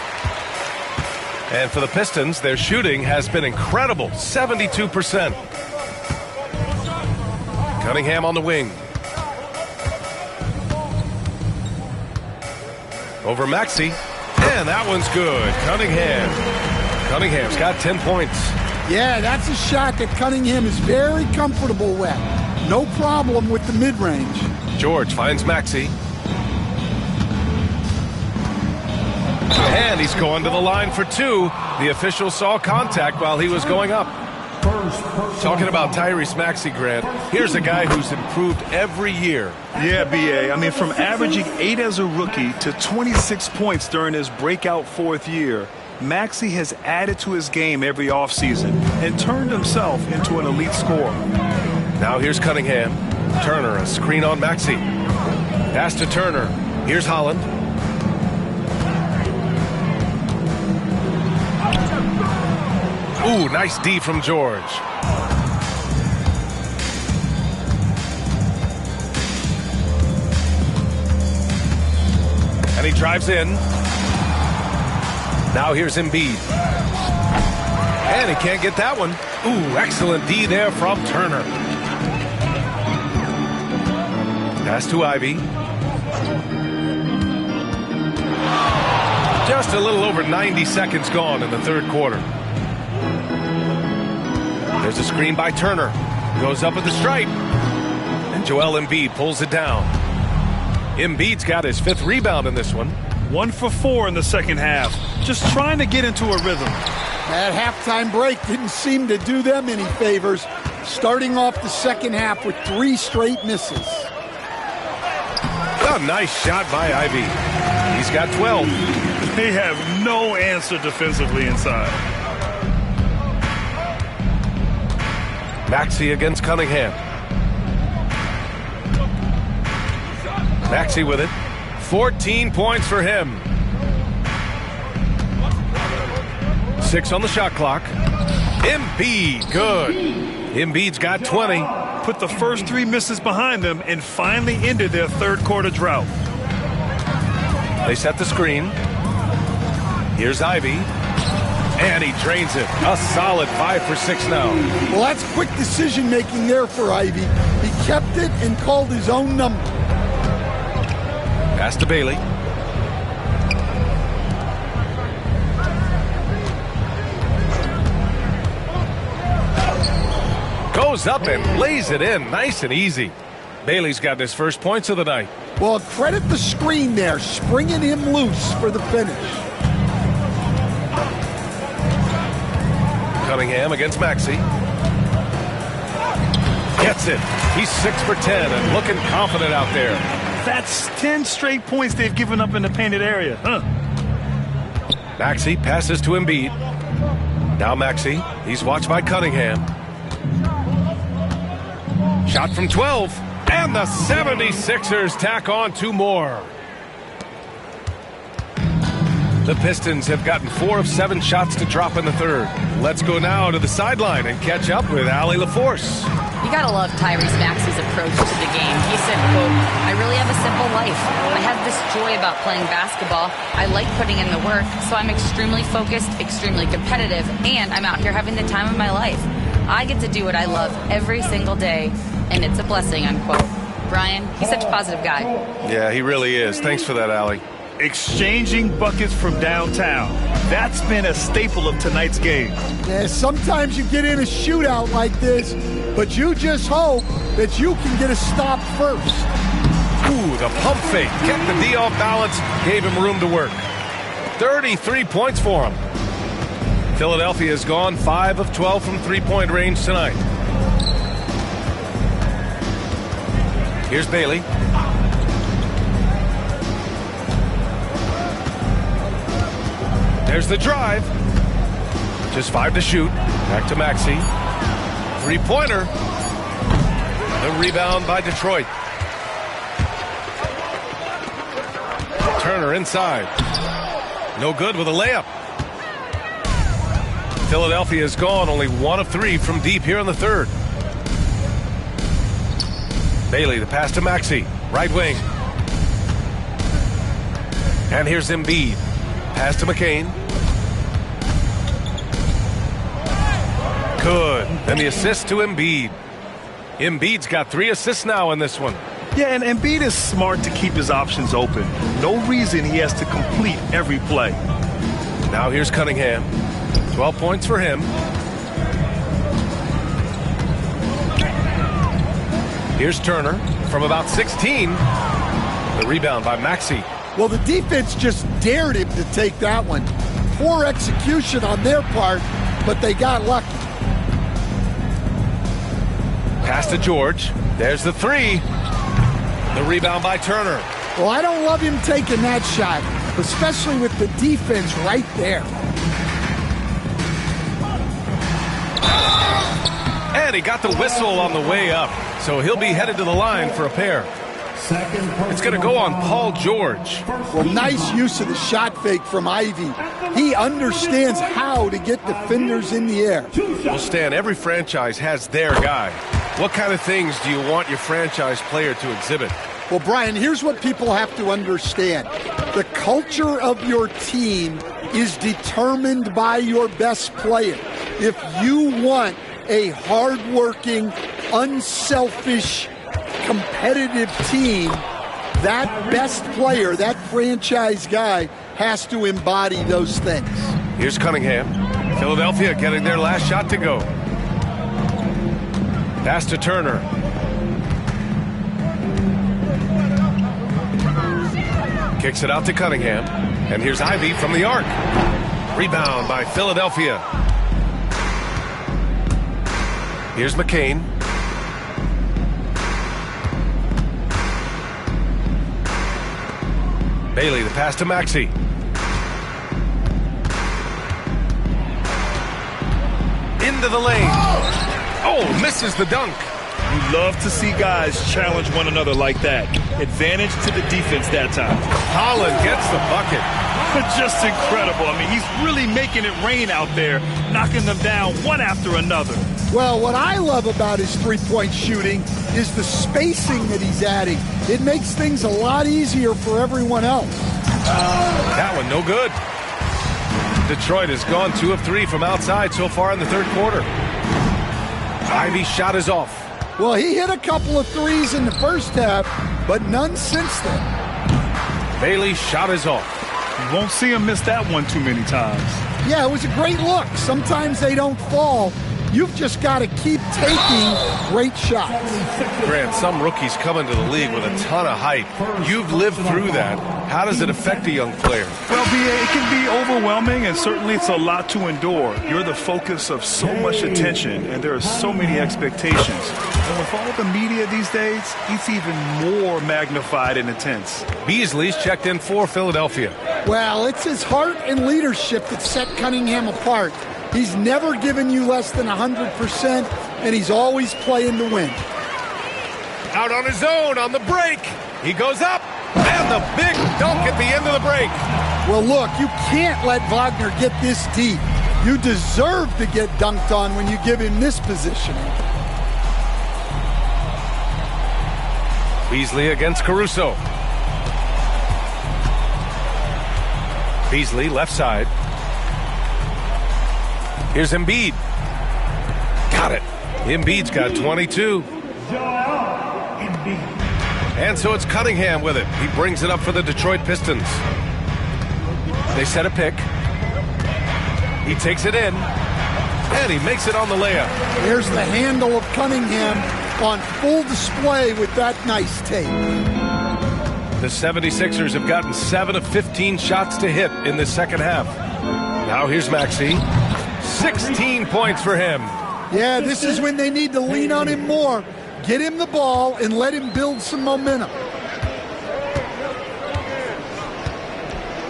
[SPEAKER 2] And for the Pistons, their shooting has been incredible, 72%. Cunningham on the wing. Over Maxey, and that one's good. Cunningham's got 10 points.
[SPEAKER 3] Yeah, that's a shot that Cunningham is very comfortable with. No problem with the mid-range.
[SPEAKER 2] George finds Maxey. And he's going to the line for 2. The official saw contact while he was going up. Talking about Tyrese Maxey, Grant, here's a guy who's improved every year.
[SPEAKER 1] Yeah, B.A. I mean, from averaging 8 as a rookie to 26 points during his breakout 4th year, Maxey has added to his game every offseason and turned himself into an elite scorer.
[SPEAKER 2] Now here's Cunningham. Turner, a screen on Maxey. Pass to Turner. Here's Holland. Ooh, nice D from George. And he drives in. Now here's Embiid. And he can't get that one. Ooh, excellent D there from Turner. Pass to Ivy. Just a little over 90 seconds gone in the third quarter. There's a screen by Turner. Goes up at the stripe. And Joel Embiid pulls it down. Embiid's got his 5th rebound in this one.
[SPEAKER 1] 1 for 4 in the second half. Just trying to get into a rhythm.
[SPEAKER 3] That halftime break didn't seem to do them any favors. Starting off the second half with 3 straight misses.
[SPEAKER 2] A nice shot by Ivy. He's got 12.
[SPEAKER 1] They have no answer defensively inside.
[SPEAKER 2] Maxey against Cunningham. Maxey with it. 14 points for him. 6 on the shot clock. Embiid, good. Embiid's got 20.
[SPEAKER 1] Put the first 3 misses behind them and finally ended their third quarter drought.
[SPEAKER 2] They set the screen. Here's Ivy. And he drains it. A solid 5 for 6 now.
[SPEAKER 3] Well, that's quick decision-making there for Ivy. He kept it and called his own number.
[SPEAKER 2] Pass to Bailey. Goes up and lays it in. Nice and easy. Bailey's got his first points of the night.
[SPEAKER 3] Well, credit the screen there, springing him loose for the finish.
[SPEAKER 2] Cunningham against Maxey. Gets it. He's 6 for 10 and looking confident out there.
[SPEAKER 1] That's 10 straight points they've given up in the painted area.
[SPEAKER 2] Maxey passes to Embiid. Now Maxey. He's watched by Cunningham. Shot from 12. And the 76ers tack on 2 more. The Pistons have gotten 4 of 7 shots to drop in the third. Let's go now to the sideline and catch up with Allie LaForce.
[SPEAKER 4] You gotta love Tyrese Maxey's approach to the game. He said, quote, "I really have a simple life. I have this joy about playing basketball. I like putting in the work, so I'm extremely focused, extremely competitive, and I'm out here having the time of my life. I get to do what I love every single day, and it's a blessing, unquote. Brian, he's such a positive guy.
[SPEAKER 2] Yeah, he really is. Thanks for that, Allie.
[SPEAKER 1] Exchanging buckets from downtown. That's been a staple of tonight's game.
[SPEAKER 3] Yeah, sometimes you get in a shootout like this, but you just hope that you can get a stop first.
[SPEAKER 2] Ooh, the pump fake. Kept the D off balance, gave him room to work. 33 points for him. Philadelphia has gone 5 of 12 from three-point range tonight. Here's Bailey. There's the drive. Just 5 to shoot. Back to Maxey. Three-pointer. The rebound by Detroit. Turner inside. No good with a layup. Philadelphia is gone only 1 of 3 from deep here in the third. Bailey, the pass to Maxey. Right wing. And here's Embiid. Pass to McCain. Good. And the assist to Embiid. Embiid's got 3 assists now in this one.
[SPEAKER 1] Yeah, and Embiid is smart to keep his options open. No reason he has to complete every play.
[SPEAKER 2] Now here's Cunningham. 12 points for him. Here's Turner from about 16. The rebound by Maxey.
[SPEAKER 3] Well, the defense just dared him to take that one. Poor execution on their part, but they got lucky.
[SPEAKER 2] Pass to George. There's the 3. The rebound by Turner.
[SPEAKER 3] Well, I don't love him taking that shot, especially with the defense right there.
[SPEAKER 2] And he got the whistle on the way up, so he'll be headed to the line for a pair. It's going to go on Paul George.
[SPEAKER 3] Well, nice use of the shot fake from Ivy. He understands how to get defenders in the air.
[SPEAKER 2] Well, Stan, every franchise has their guy. What kind of things do you want your franchise player to exhibit?
[SPEAKER 3] Well, Brian, here's what people have to understand. The culture of your team is determined by your best player. If you want a hardworking, unselfish, competitive team, that best player, that franchise guy, has to embody those things.
[SPEAKER 2] Here's Cunningham. Philadelphia getting their last shot to go. Pass to Turner. Kicks it out to Cunningham. And here's Ivy from the arc. Rebound by Philadelphia. Here's McCain. Bailey, the pass to Maxey. Into the lane. Oh, misses the dunk.
[SPEAKER 1] You love to see guys challenge one another like that. Advantage to the defense that time.
[SPEAKER 2] Holland gets the bucket.
[SPEAKER 1] Just incredible. I mean, he's really making it rain out there, knocking them down one after another.
[SPEAKER 3] Well, what I love about his three-point shooting is the spacing that he's adding. It makes things a lot easier for everyone else.
[SPEAKER 2] That one no good. Detroit has gone 2 of 3 from outside so far in the third quarter. Ivy's shot is off.
[SPEAKER 3] Well, he hit a couple of threes in the first half, but none since then.
[SPEAKER 2] Bailey's shot is off.
[SPEAKER 1] You won't see him miss that one too many times.
[SPEAKER 3] Yeah, it was a great look. Sometimes they don't fall. You've just got to keep taking great shots.
[SPEAKER 2] Grant, some rookies come into the league with a ton of hype. You've lived through that. How does it affect a young player?
[SPEAKER 1] Well, it can be overwhelming, and certainly it's a lot to endure. You're the focus of so much attention, and there are so many expectations. And with all the media these days, it's even more magnified and intense.
[SPEAKER 2] Beasley's checked in for Philadelphia.
[SPEAKER 3] Well, it's his heart and leadership that set Cunningham apart. He's never given you less than 100%, and he's always playing to win.
[SPEAKER 2] Out on his own on the break. He goes up, and the big dunk at the end of the break.
[SPEAKER 3] Well, look, you can't let Wagner get this deep. You deserve to get dunked on when you give him this positioning.
[SPEAKER 2] Beasley against Caruso. Beasley, left side. Here's Embiid. Got it. Embiid's got 22. And so it's Cunningham with it. He brings it up for the Detroit Pistons. They set a pick. He takes it in. And he makes it on the layup.
[SPEAKER 3] There's the handle of Cunningham on full display with that nice tape.
[SPEAKER 2] The 76ers have gotten 7 of 15 shots to hit in the second half. Now here's Maxey. 16 points for him.
[SPEAKER 3] Yeah, this is when they need to lean on him more. Get him the ball and let him build some momentum.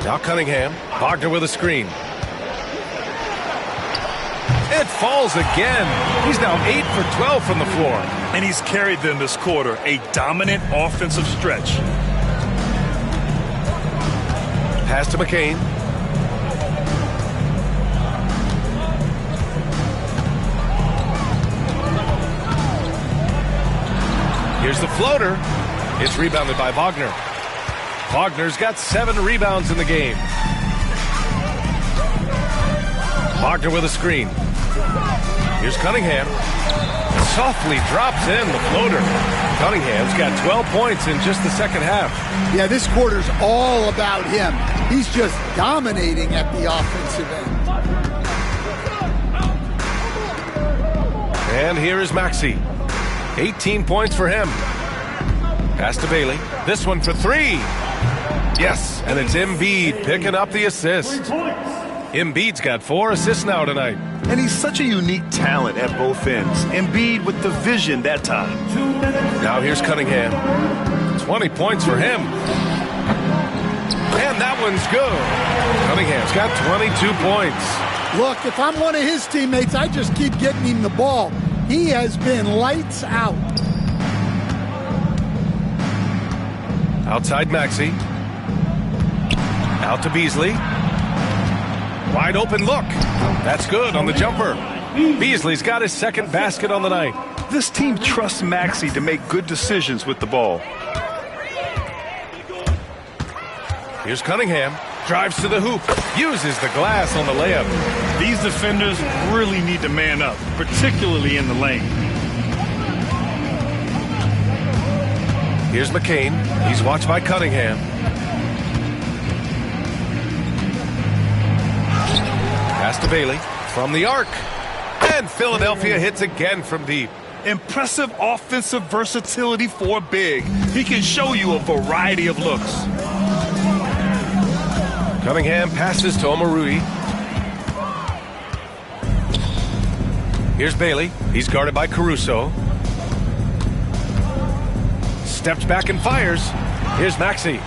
[SPEAKER 2] Now Cunningham. Wagner with a screen. It falls again. He's now 8 for 12 from the floor.
[SPEAKER 1] And he's carried them this quarter. A dominant offensive stretch.
[SPEAKER 2] Pass to McCain. Here's the floater. It's rebounded by Wagner. Wagner's got 7 rebounds in the game. Wagner with a screen. Here's Cunningham. Softly drops in the floater. Cunningham's got 12 points in just the second half.
[SPEAKER 3] Yeah, this quarter's all about him. He's just dominating at the offensive end.
[SPEAKER 2] And here is Maxey. 18 points for him. Pass to Bailey. This one for 3. Yes, and it's Embiid picking up the assist. Embiid's got 4 assists now tonight.
[SPEAKER 1] And he's such a unique talent at both ends. Embiid with the vision that time.
[SPEAKER 2] Now here's Cunningham. 20 points for him. And that one's good. Cunningham's got 22 points.
[SPEAKER 3] Look, if I'm one of his teammates, I just keep getting him the ball. He has been lights out.
[SPEAKER 2] Outside Maxey. Out to Beasley. Wide open look. That's good on the jumper. Beasley's got his second basket on the night.
[SPEAKER 1] This team trusts Maxey to make good decisions with the ball.
[SPEAKER 2] Here's Cunningham. Drives to the hoop. Uses the glass on the layup.
[SPEAKER 1] These defenders really need to man up, particularly in the lane.
[SPEAKER 2] Here's McCain. He's watched by Cunningham. Pass to Bailey from the arc. And Philadelphia hits again from deep.
[SPEAKER 1] Impressive offensive versatility for big. He can show you a variety of looks.
[SPEAKER 2] Cunningham passes to Omarui. Here's Bailey. He's guarded by Caruso. Steps back and fires. Here's Maxey.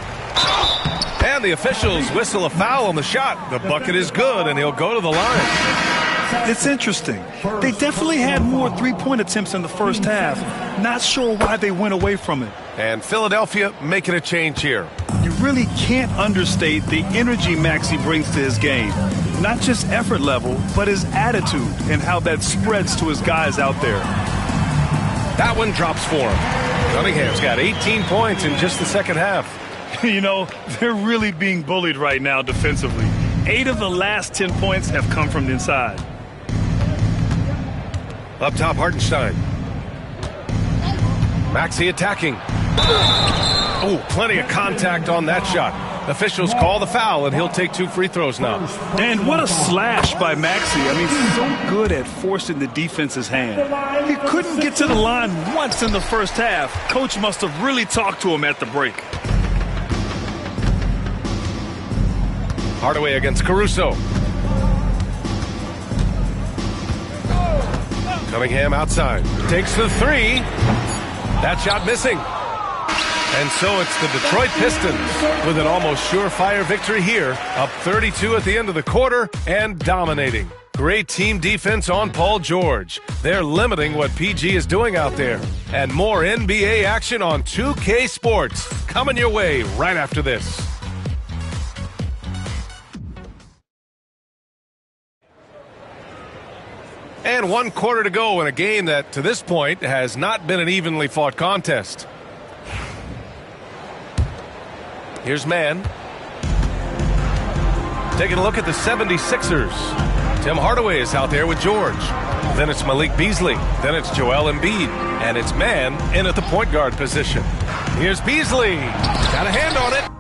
[SPEAKER 2] And the officials whistle a foul on the shot. The bucket is good, and he'll go to the line.
[SPEAKER 1] It's interesting. They definitely had more three-point attempts in the first half. Not sure why they went away from it.
[SPEAKER 2] And Philadelphia making a change here.
[SPEAKER 1] You really can't understate the energy Maxey brings to his game. Not just effort level, but his attitude and how that spreads to his guys out there.
[SPEAKER 2] That one drops for him. Cunningham's got 18 points in just the second half.
[SPEAKER 1] You know, they're really being bullied right now defensively. 8 of the last 10 points have come from the inside.
[SPEAKER 2] Up top, Hartenstein. Maxey attacking. Oh, plenty of contact on that shot. Officials call the foul, and he'll take 2 free throws now.
[SPEAKER 1] And what a slash by Maxey. I mean, so good at forcing the defense's hand. He couldn't get to the line once in the first half. Coach must have really talked to him at the break.
[SPEAKER 2] Hardaway against Caruso. Cunningham outside. Takes the 3. That shot missing. And so it's the Detroit Pistons with an almost surefire victory here, up 32 at the end of the quarter and dominating. Great team defense on Paul George. They're limiting what PG is doing out there. And more NBA action on 2K Sports coming your way right after this. And 1 quarter to go in a game that, to this point, has not been an evenly fought contest. Here's Mann. Taking a look at the 76ers. Tim Hardaway is out there with George. Then it's Malik Beasley. Then it's Joel Embiid. And it's man in at the point guard position. Here's Beasley. Got a hand on it.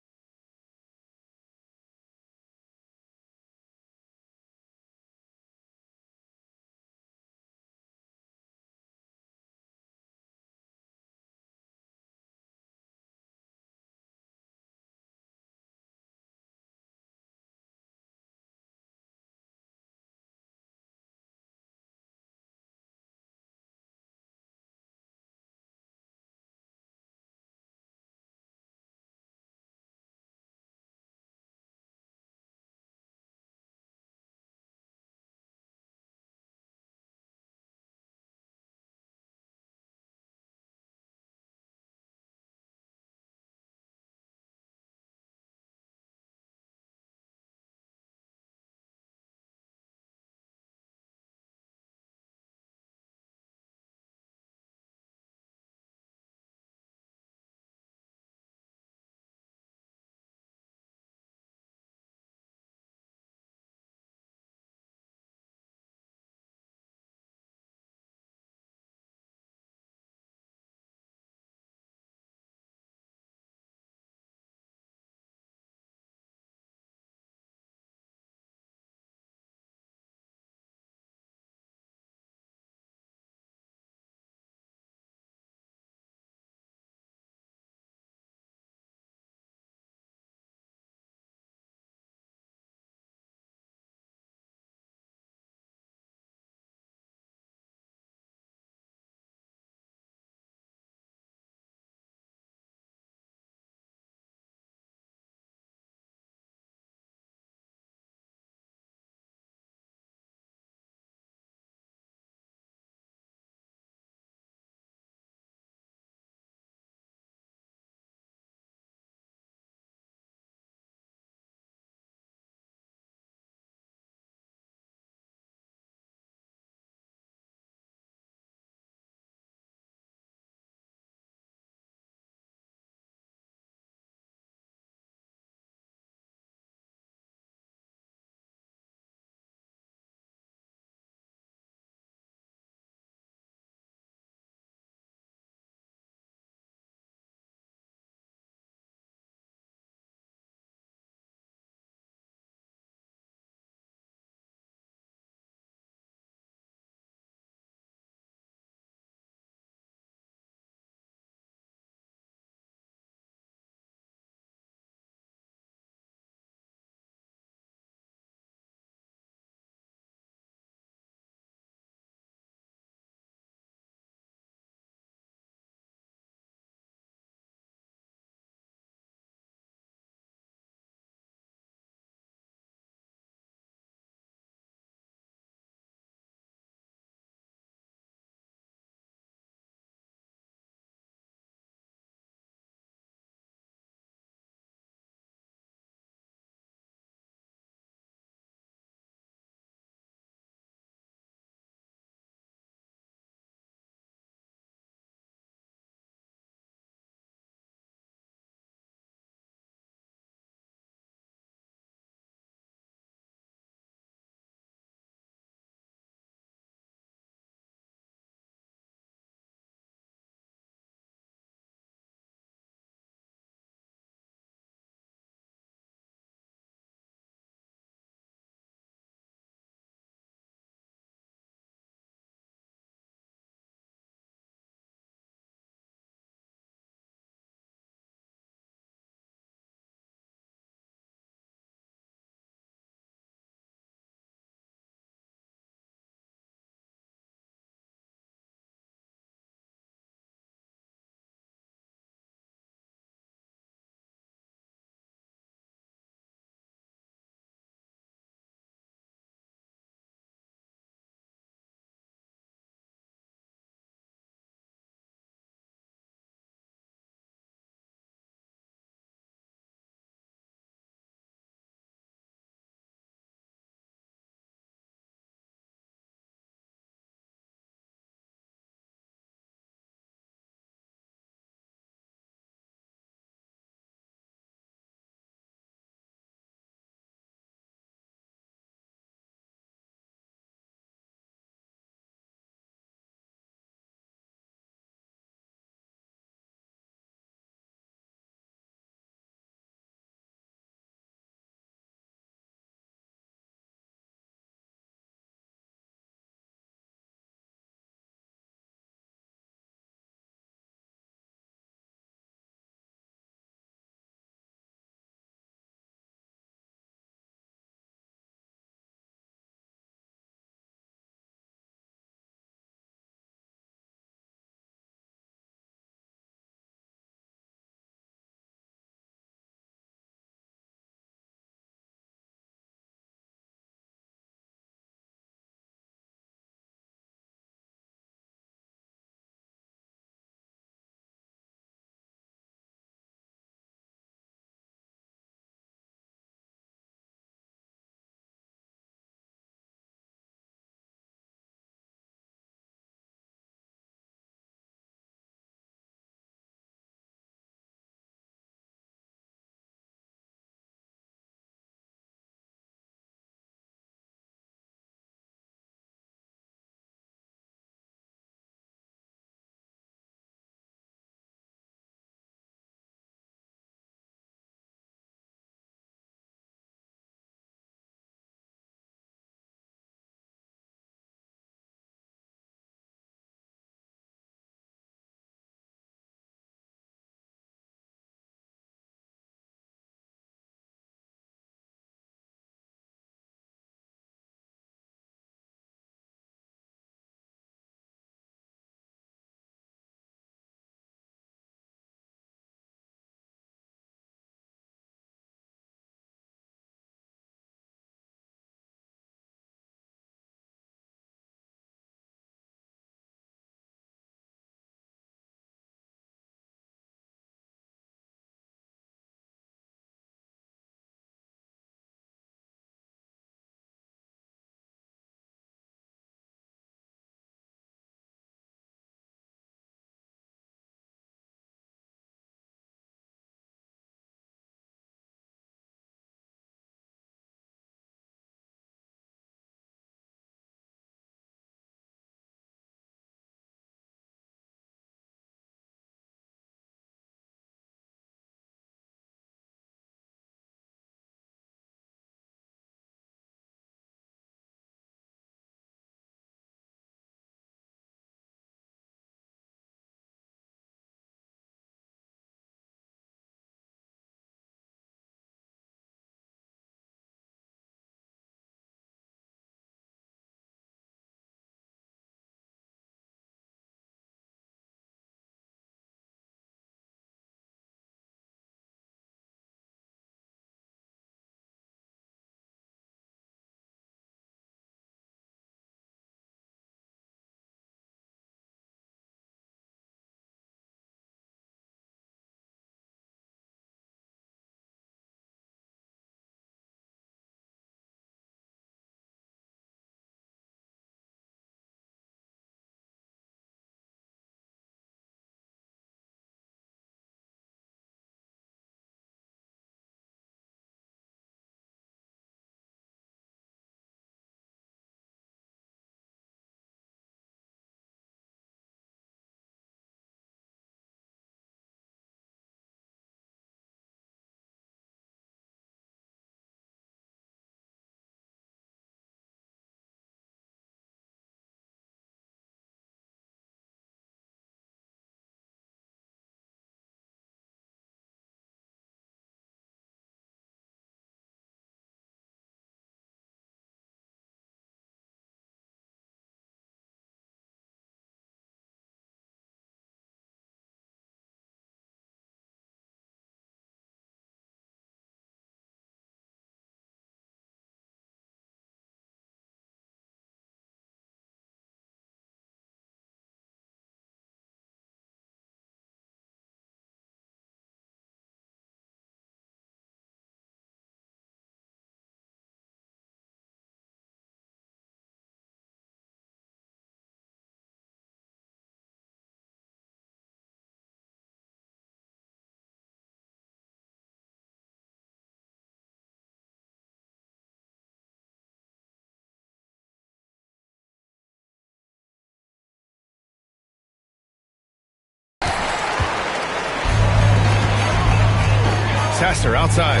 [SPEAKER 2] Sasser outside.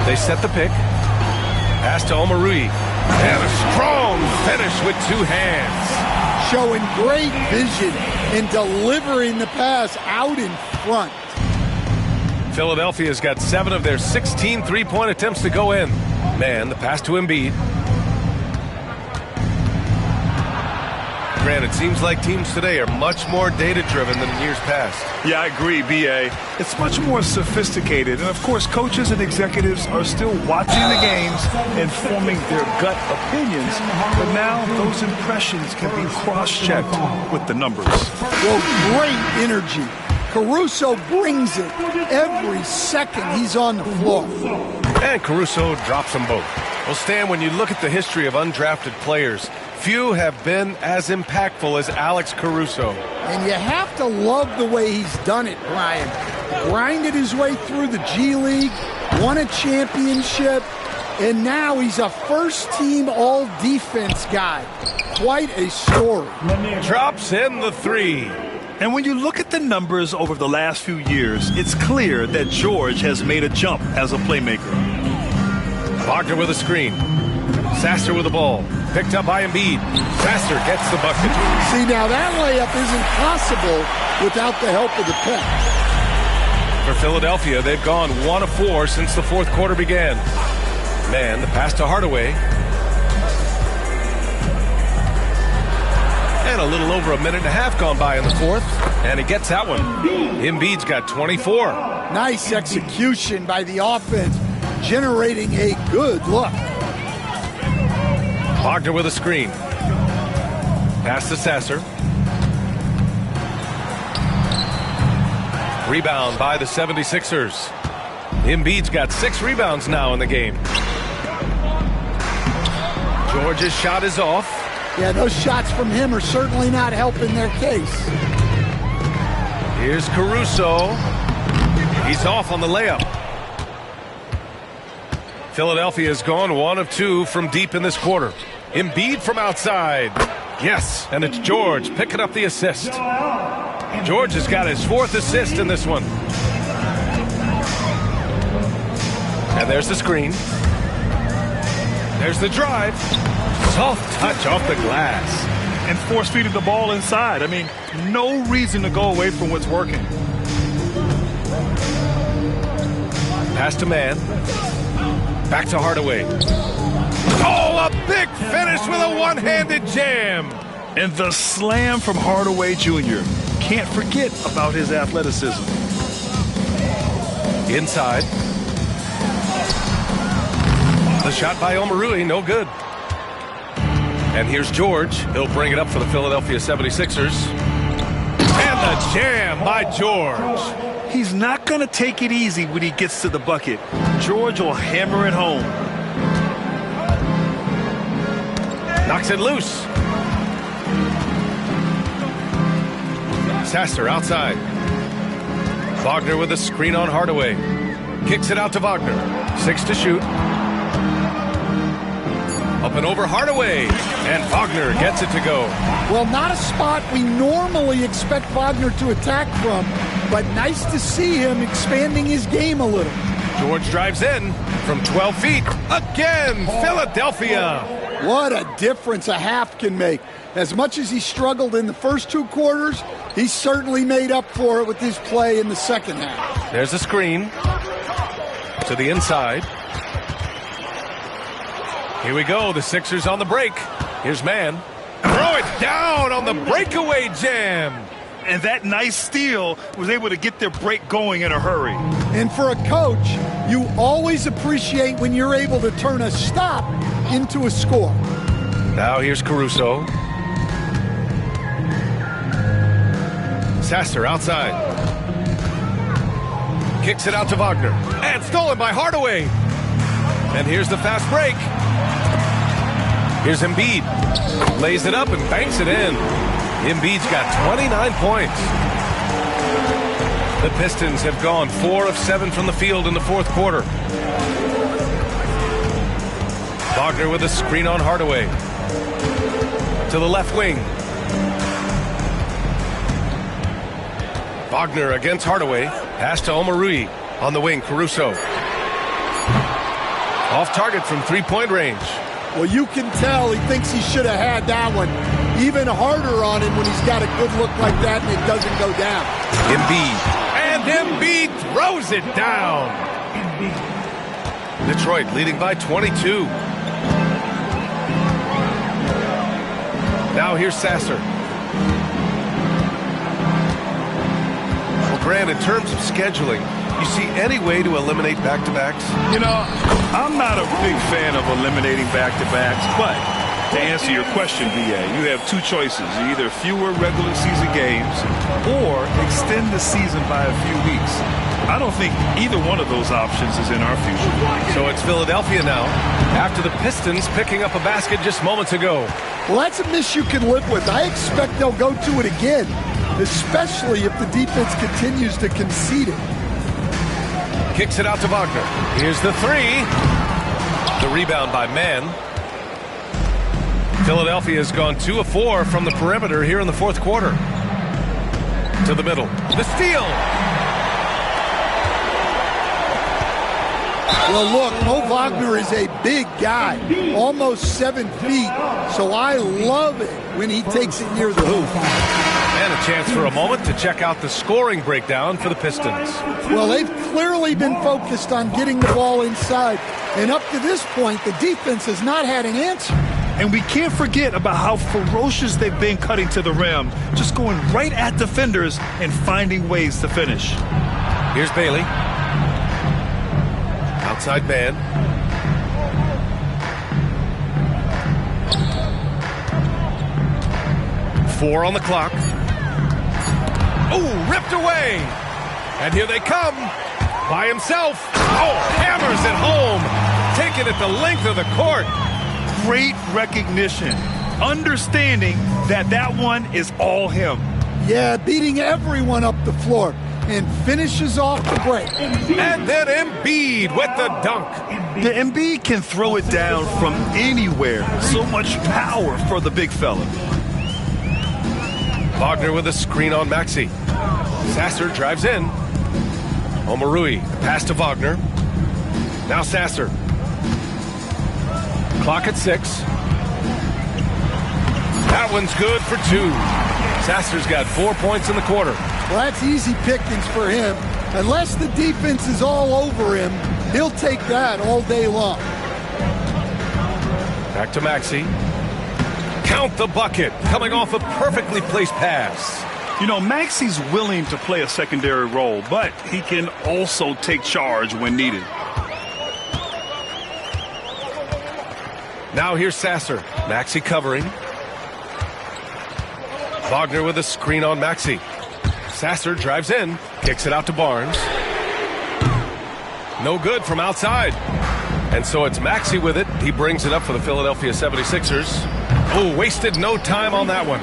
[SPEAKER 2] They set the pick. Pass to Omarui. And a strong finish with two hands.
[SPEAKER 3] Showing great vision and delivering the pass out in front.
[SPEAKER 2] Philadelphia's got 7 of their 16 three-point attempts to go in. Man, the pass to Embiid. Grant, it seems like teams today are much more data-driven than in years past.
[SPEAKER 1] Yeah, I agree, B.A. It's much more sophisticated. And, of course, coaches and executives are still watching the games and forming their gut opinions. But now those impressions can be cross-checked with the numbers.
[SPEAKER 3] Well, great energy. Caruso brings it every second he's on the floor.
[SPEAKER 2] And Caruso drops them both. Well, Stan, when you look at the history of undrafted players, few have been as impactful as Alex Caruso.
[SPEAKER 3] And you have to love the way he's done it, Brian. Grinded his way through the G League, won a championship, and now he's a first-team all-defense guy. Quite a story.
[SPEAKER 2] Drops in the 3.
[SPEAKER 1] And when you look at the numbers over the last few years, it's clear that George has made a jump as a playmaker.
[SPEAKER 2] Wagner with a screen. Sasser with the ball. Picked up by Embiid. Sasser gets the bucket.
[SPEAKER 3] See, now that layup isn't possible without the help of the pick.
[SPEAKER 2] For Philadelphia, they've gone 1 of 4 since the fourth quarter began. Man, the pass to Hardaway. And a little over a minute and a half gone by in the fourth. And he gets that one. Embiid's got 24.
[SPEAKER 3] Nice execution by the offense, generating a good look.
[SPEAKER 2] Wagner with a screen. Pass to Sasser. Rebound by the 76ers. Embiid's got 6 rebounds now in the game. George's shot is off.
[SPEAKER 3] Yeah, those shots from him are certainly not helping their case.
[SPEAKER 2] Here's Caruso. He's off on the layup. Philadelphia's gone 1 of 2 from deep in this quarter. Embiid from outside. Yes, and it's George picking up the assist. George has got his 4th assist in this one. And there's the screen. There's the drive. Soft touch off the glass.
[SPEAKER 1] And force-feeding the ball inside. I mean, no reason to go away from what's working.
[SPEAKER 2] Pass to man. Back to Hardaway. Oh, a big finish with a one-handed jam.
[SPEAKER 1] And the slam from Hardaway Jr. Can't forget about his athleticism.
[SPEAKER 2] Inside. The shot by Omarui, no good. And here's George. He'll bring it up for the Philadelphia 76ers. And the jam by George.
[SPEAKER 1] He's not going to take it easy when he gets to the bucket. George will hammer it home.
[SPEAKER 2] Knocks it loose. Sasser outside. Wagner with a screen on Hardaway. Kicks it out to Wagner. 6 to shoot. Up and over Hardaway. And Wagner gets it to go.
[SPEAKER 3] Well, not a spot we normally expect Wagner to attack from, but nice to see him expanding his game a little.
[SPEAKER 2] George drives in from 12 feet. Again, Philadelphia.
[SPEAKER 3] What a difference a half can make. As much as he struggled in the first 2 quarters, he certainly made up for it with his play in the second half.
[SPEAKER 2] There's a screen to the inside. Here we go. The Sixers on the break. Here's man. Throw it down on the breakaway jam.
[SPEAKER 1] And that nice steal was able to get their break going in a hurry.
[SPEAKER 3] And for a coach, you always appreciate when you're able to turn a stop into a score.
[SPEAKER 2] Now here's Caruso. Sasser outside. Kicks it out to Wagner. And stolen by Hardaway. And here's the fast break. Here's Embiid. Lays it up and banks it in. Embiid's got 29 points. The Pistons have gone 4 of 7 from the field in the fourth quarter. Wagner with a screen on Hardaway. To the left wing. Wagner against Hardaway. Pass to Omarui. On the wing, Caruso. Off target from three-point range.
[SPEAKER 3] Well, you can tell he thinks he should have had that one. Even harder on him when he's got a good look like that and it doesn't go down.
[SPEAKER 2] Embiid. And Embiid throws it down. Detroit leading by 22. Now here's Sasser. Well, Grant, in terms of scheduling, you see any way to eliminate back-to-backs?
[SPEAKER 1] You know, I'm not a big fan of eliminating back-to-backs, but to answer your question, BA, you have two choices. Either fewer regular season games or extend the season by a few weeks. I don't think either one of those options is in our future.
[SPEAKER 2] So it's Philadelphia now, after the Pistons picking up a basket just moments ago.
[SPEAKER 3] Well, that's a miss you can live with. I expect they'll go to it again, especially if the defense continues to concede it.
[SPEAKER 2] Kicks it out to Wagner. Here's the three. The rebound by Mann. Philadelphia has gone 2 of 4 from the perimeter here in the fourth quarter. To the middle. The steal.
[SPEAKER 3] Well, look, Mo Wagner is a big guy, almost 7 feet, so I love it when he takes it near the hoop.
[SPEAKER 2] And a chance for a moment to check out the scoring breakdown for the Pistons.
[SPEAKER 3] Well, they've clearly been focused on getting the ball inside, and up to this point, the defense has not had an answer.
[SPEAKER 1] And we can't forget about how ferocious they've been cutting to the rim, just going right at defenders and finding ways to finish.
[SPEAKER 2] Here's Bailey. Outside man. Four on the clock. Oh, ripped away. And here they come. By himself. Oh, hammers it home. Taking it the length of the court.
[SPEAKER 1] Great recognition. Understanding that that one is all him.
[SPEAKER 3] Yeah, beating everyone up the floor. And finishes off the break.
[SPEAKER 2] And then Embiid with the dunk.
[SPEAKER 1] The Embiid can throw it down from anywhere. So much power for the big fella.
[SPEAKER 2] Wagner with a screen on Maxey. Sasser drives in. Omarui, pass to Wagner. Now Sasser. Clock at 6. That one's good for 2. Sasser's got 4 points in the quarter.
[SPEAKER 3] Well, that's easy pickings for him. Unless the defense is all over him, he'll take that all day long.
[SPEAKER 2] Back to Maxey. Count the bucket, coming off a perfectly placed pass.
[SPEAKER 1] You know, Maxey's willing to play a secondary role, but he can also take charge when needed.
[SPEAKER 2] Now here's Sasser. Maxey covering. Wagner with a screen on Maxey. Sasser drives in, kicks it out to Barnes. No good from outside. And so it's Maxey with it. He brings it up for the Philadelphia 76ers. Oh, wasted no time on that one.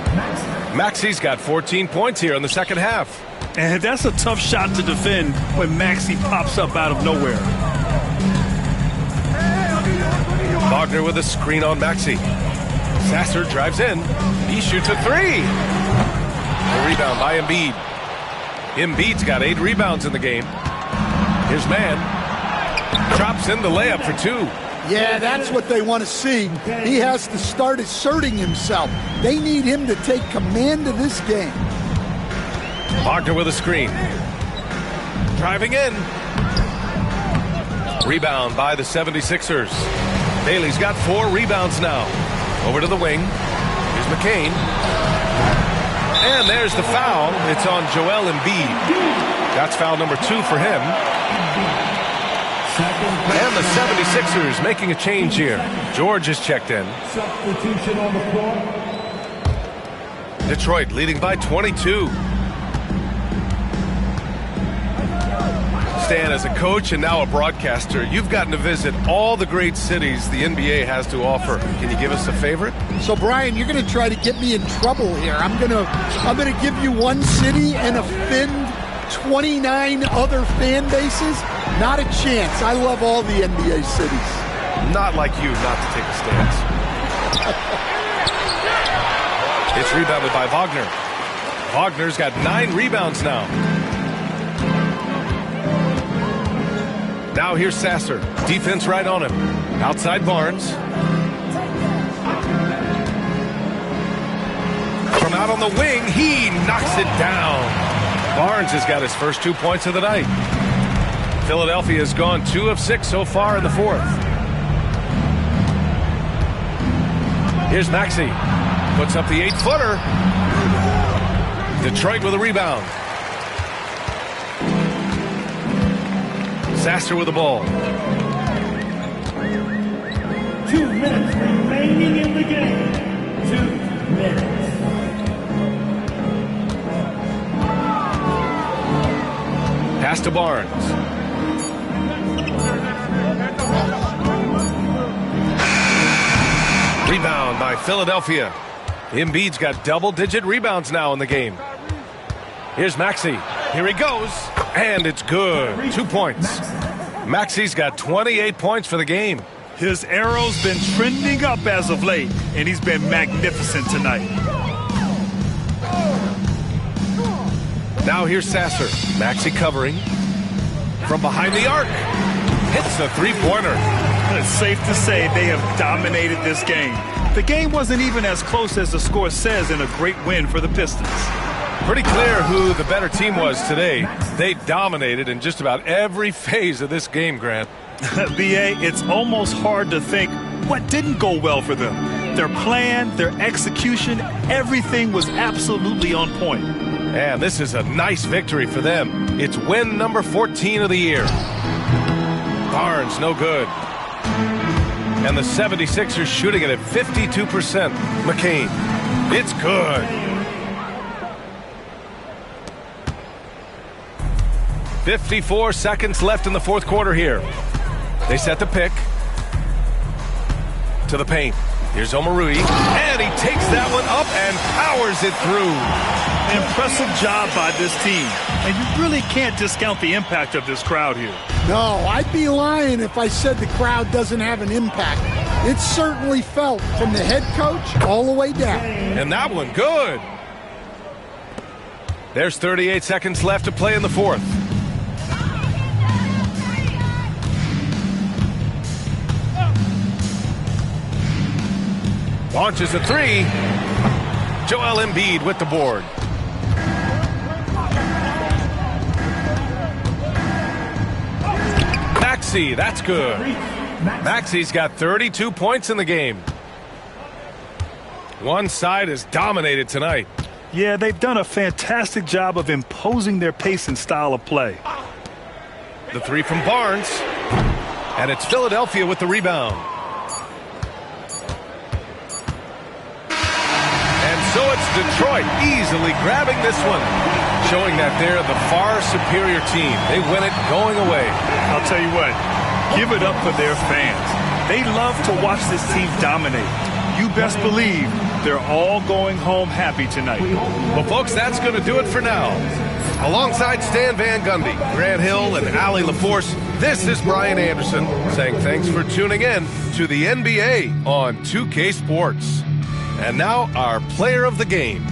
[SPEAKER 2] Maxey's got 14 points here in the second half.
[SPEAKER 1] And that's a tough shot to defend when Maxey pops up out of nowhere.
[SPEAKER 2] Wagner with a screen on Maxey. Sasser drives in. He shoots a three. A rebound by Embiid. Embiid's got 8 rebounds in the game. Here's Mann. Drops in the layup for 2.
[SPEAKER 3] Yeah, that's what they want to see. He has to start asserting himself. They need him to take command of this game.
[SPEAKER 2] Wagner with a screen. Driving in. Rebound by the 76ers. Bailey's got 4 rebounds now. Over to the wing. Here's McCain. And there's the foul. It's on Joel Embiid. That's foul number 2 for him. And the 76ers making a change here. George is checked in.
[SPEAKER 8] Substitution on the floor.
[SPEAKER 2] Detroit leading by 22. Stan, as a coach and now a broadcaster, you've gotten to visit all the great cities the NBA has to offer. Can you give us a favorite?
[SPEAKER 3] So, Brian, you're going to try to get me in trouble here. I'm going to give you one city and offend 29 other fan bases. Not a chance. I love all the NBA cities.
[SPEAKER 2] Not like you not to take a stance. It's rebounded by Wagner. Wagner's got 9 rebounds now. Now here's Sasser. Defense right on him. Outside Barnes. From out on the wing, he knocks it down. Barnes has got his first 2 points of the night. Philadelphia has gone 2 of 6 so far in the fourth. Here's Maxey. Puts up the 8-footer. Detroit with a rebound. Sasser with the ball.
[SPEAKER 8] 2 minutes remaining in the game. 2 minutes.
[SPEAKER 2] Pass to Barnes. Rebound by Philadelphia. Embiid's got double-digit rebounds now in the game. Here's Maxey. Here he goes. And it's good. 2 points. Maxey's got 28 points for the game.
[SPEAKER 1] His arrow's been trending up as of late, and he's been magnificent tonight.
[SPEAKER 2] Now here's Sasser. Maxey covering. From behind the arc. Hits the three-pointer.
[SPEAKER 1] It's safe to say they have dominated this game. The game wasn't even as close as the score says in a great win for the Pistons.
[SPEAKER 2] Pretty clear who the better team was today. They dominated in just about every phase of this game, Grant.
[SPEAKER 1] B.A., it's almost hard to think what didn't go well for them. Their plan, their execution, everything was absolutely on point.
[SPEAKER 2] And this is a nice victory for them. It's win number 14 of the year. Barnes, no good. And the 76ers shooting it at 52%. McCain, it's good. 54 seconds left in the fourth quarter here. They set the pick. To the paint. Here's Omarui. And he takes that one up and powers it through.
[SPEAKER 1] Impressive job by this team. And you really can't discount the impact of this crowd here.
[SPEAKER 3] No, I'd be lying if I said the crowd doesn't have an impact. It's certainly felt from the head coach all the way down.
[SPEAKER 2] And that one, good. There's 38 seconds left to play in the fourth. Launches a three. Joel Embiid with the board. Maxey, that's good. Maxey's got 32 points in the game. One side is dominated tonight.
[SPEAKER 1] Yeah, they've done a fantastic job of imposing their pace and style of play.
[SPEAKER 2] The three from Barnes. And it's Philadelphia with the rebound. So it's Detroit easily grabbing this one, showing that they're the far superior team. They win it going away.
[SPEAKER 1] I'll tell you what, give it up for their fans. They love to watch this team dominate. You best believe they're all going home happy tonight.
[SPEAKER 2] Well, folks, that's going to do it for now. Alongside Stan Van Gundy, Grant Hill, and Allie LaForce, this is Brian Anderson saying thanks for tuning in to the NBA on 2K Sports. And now our player of the game.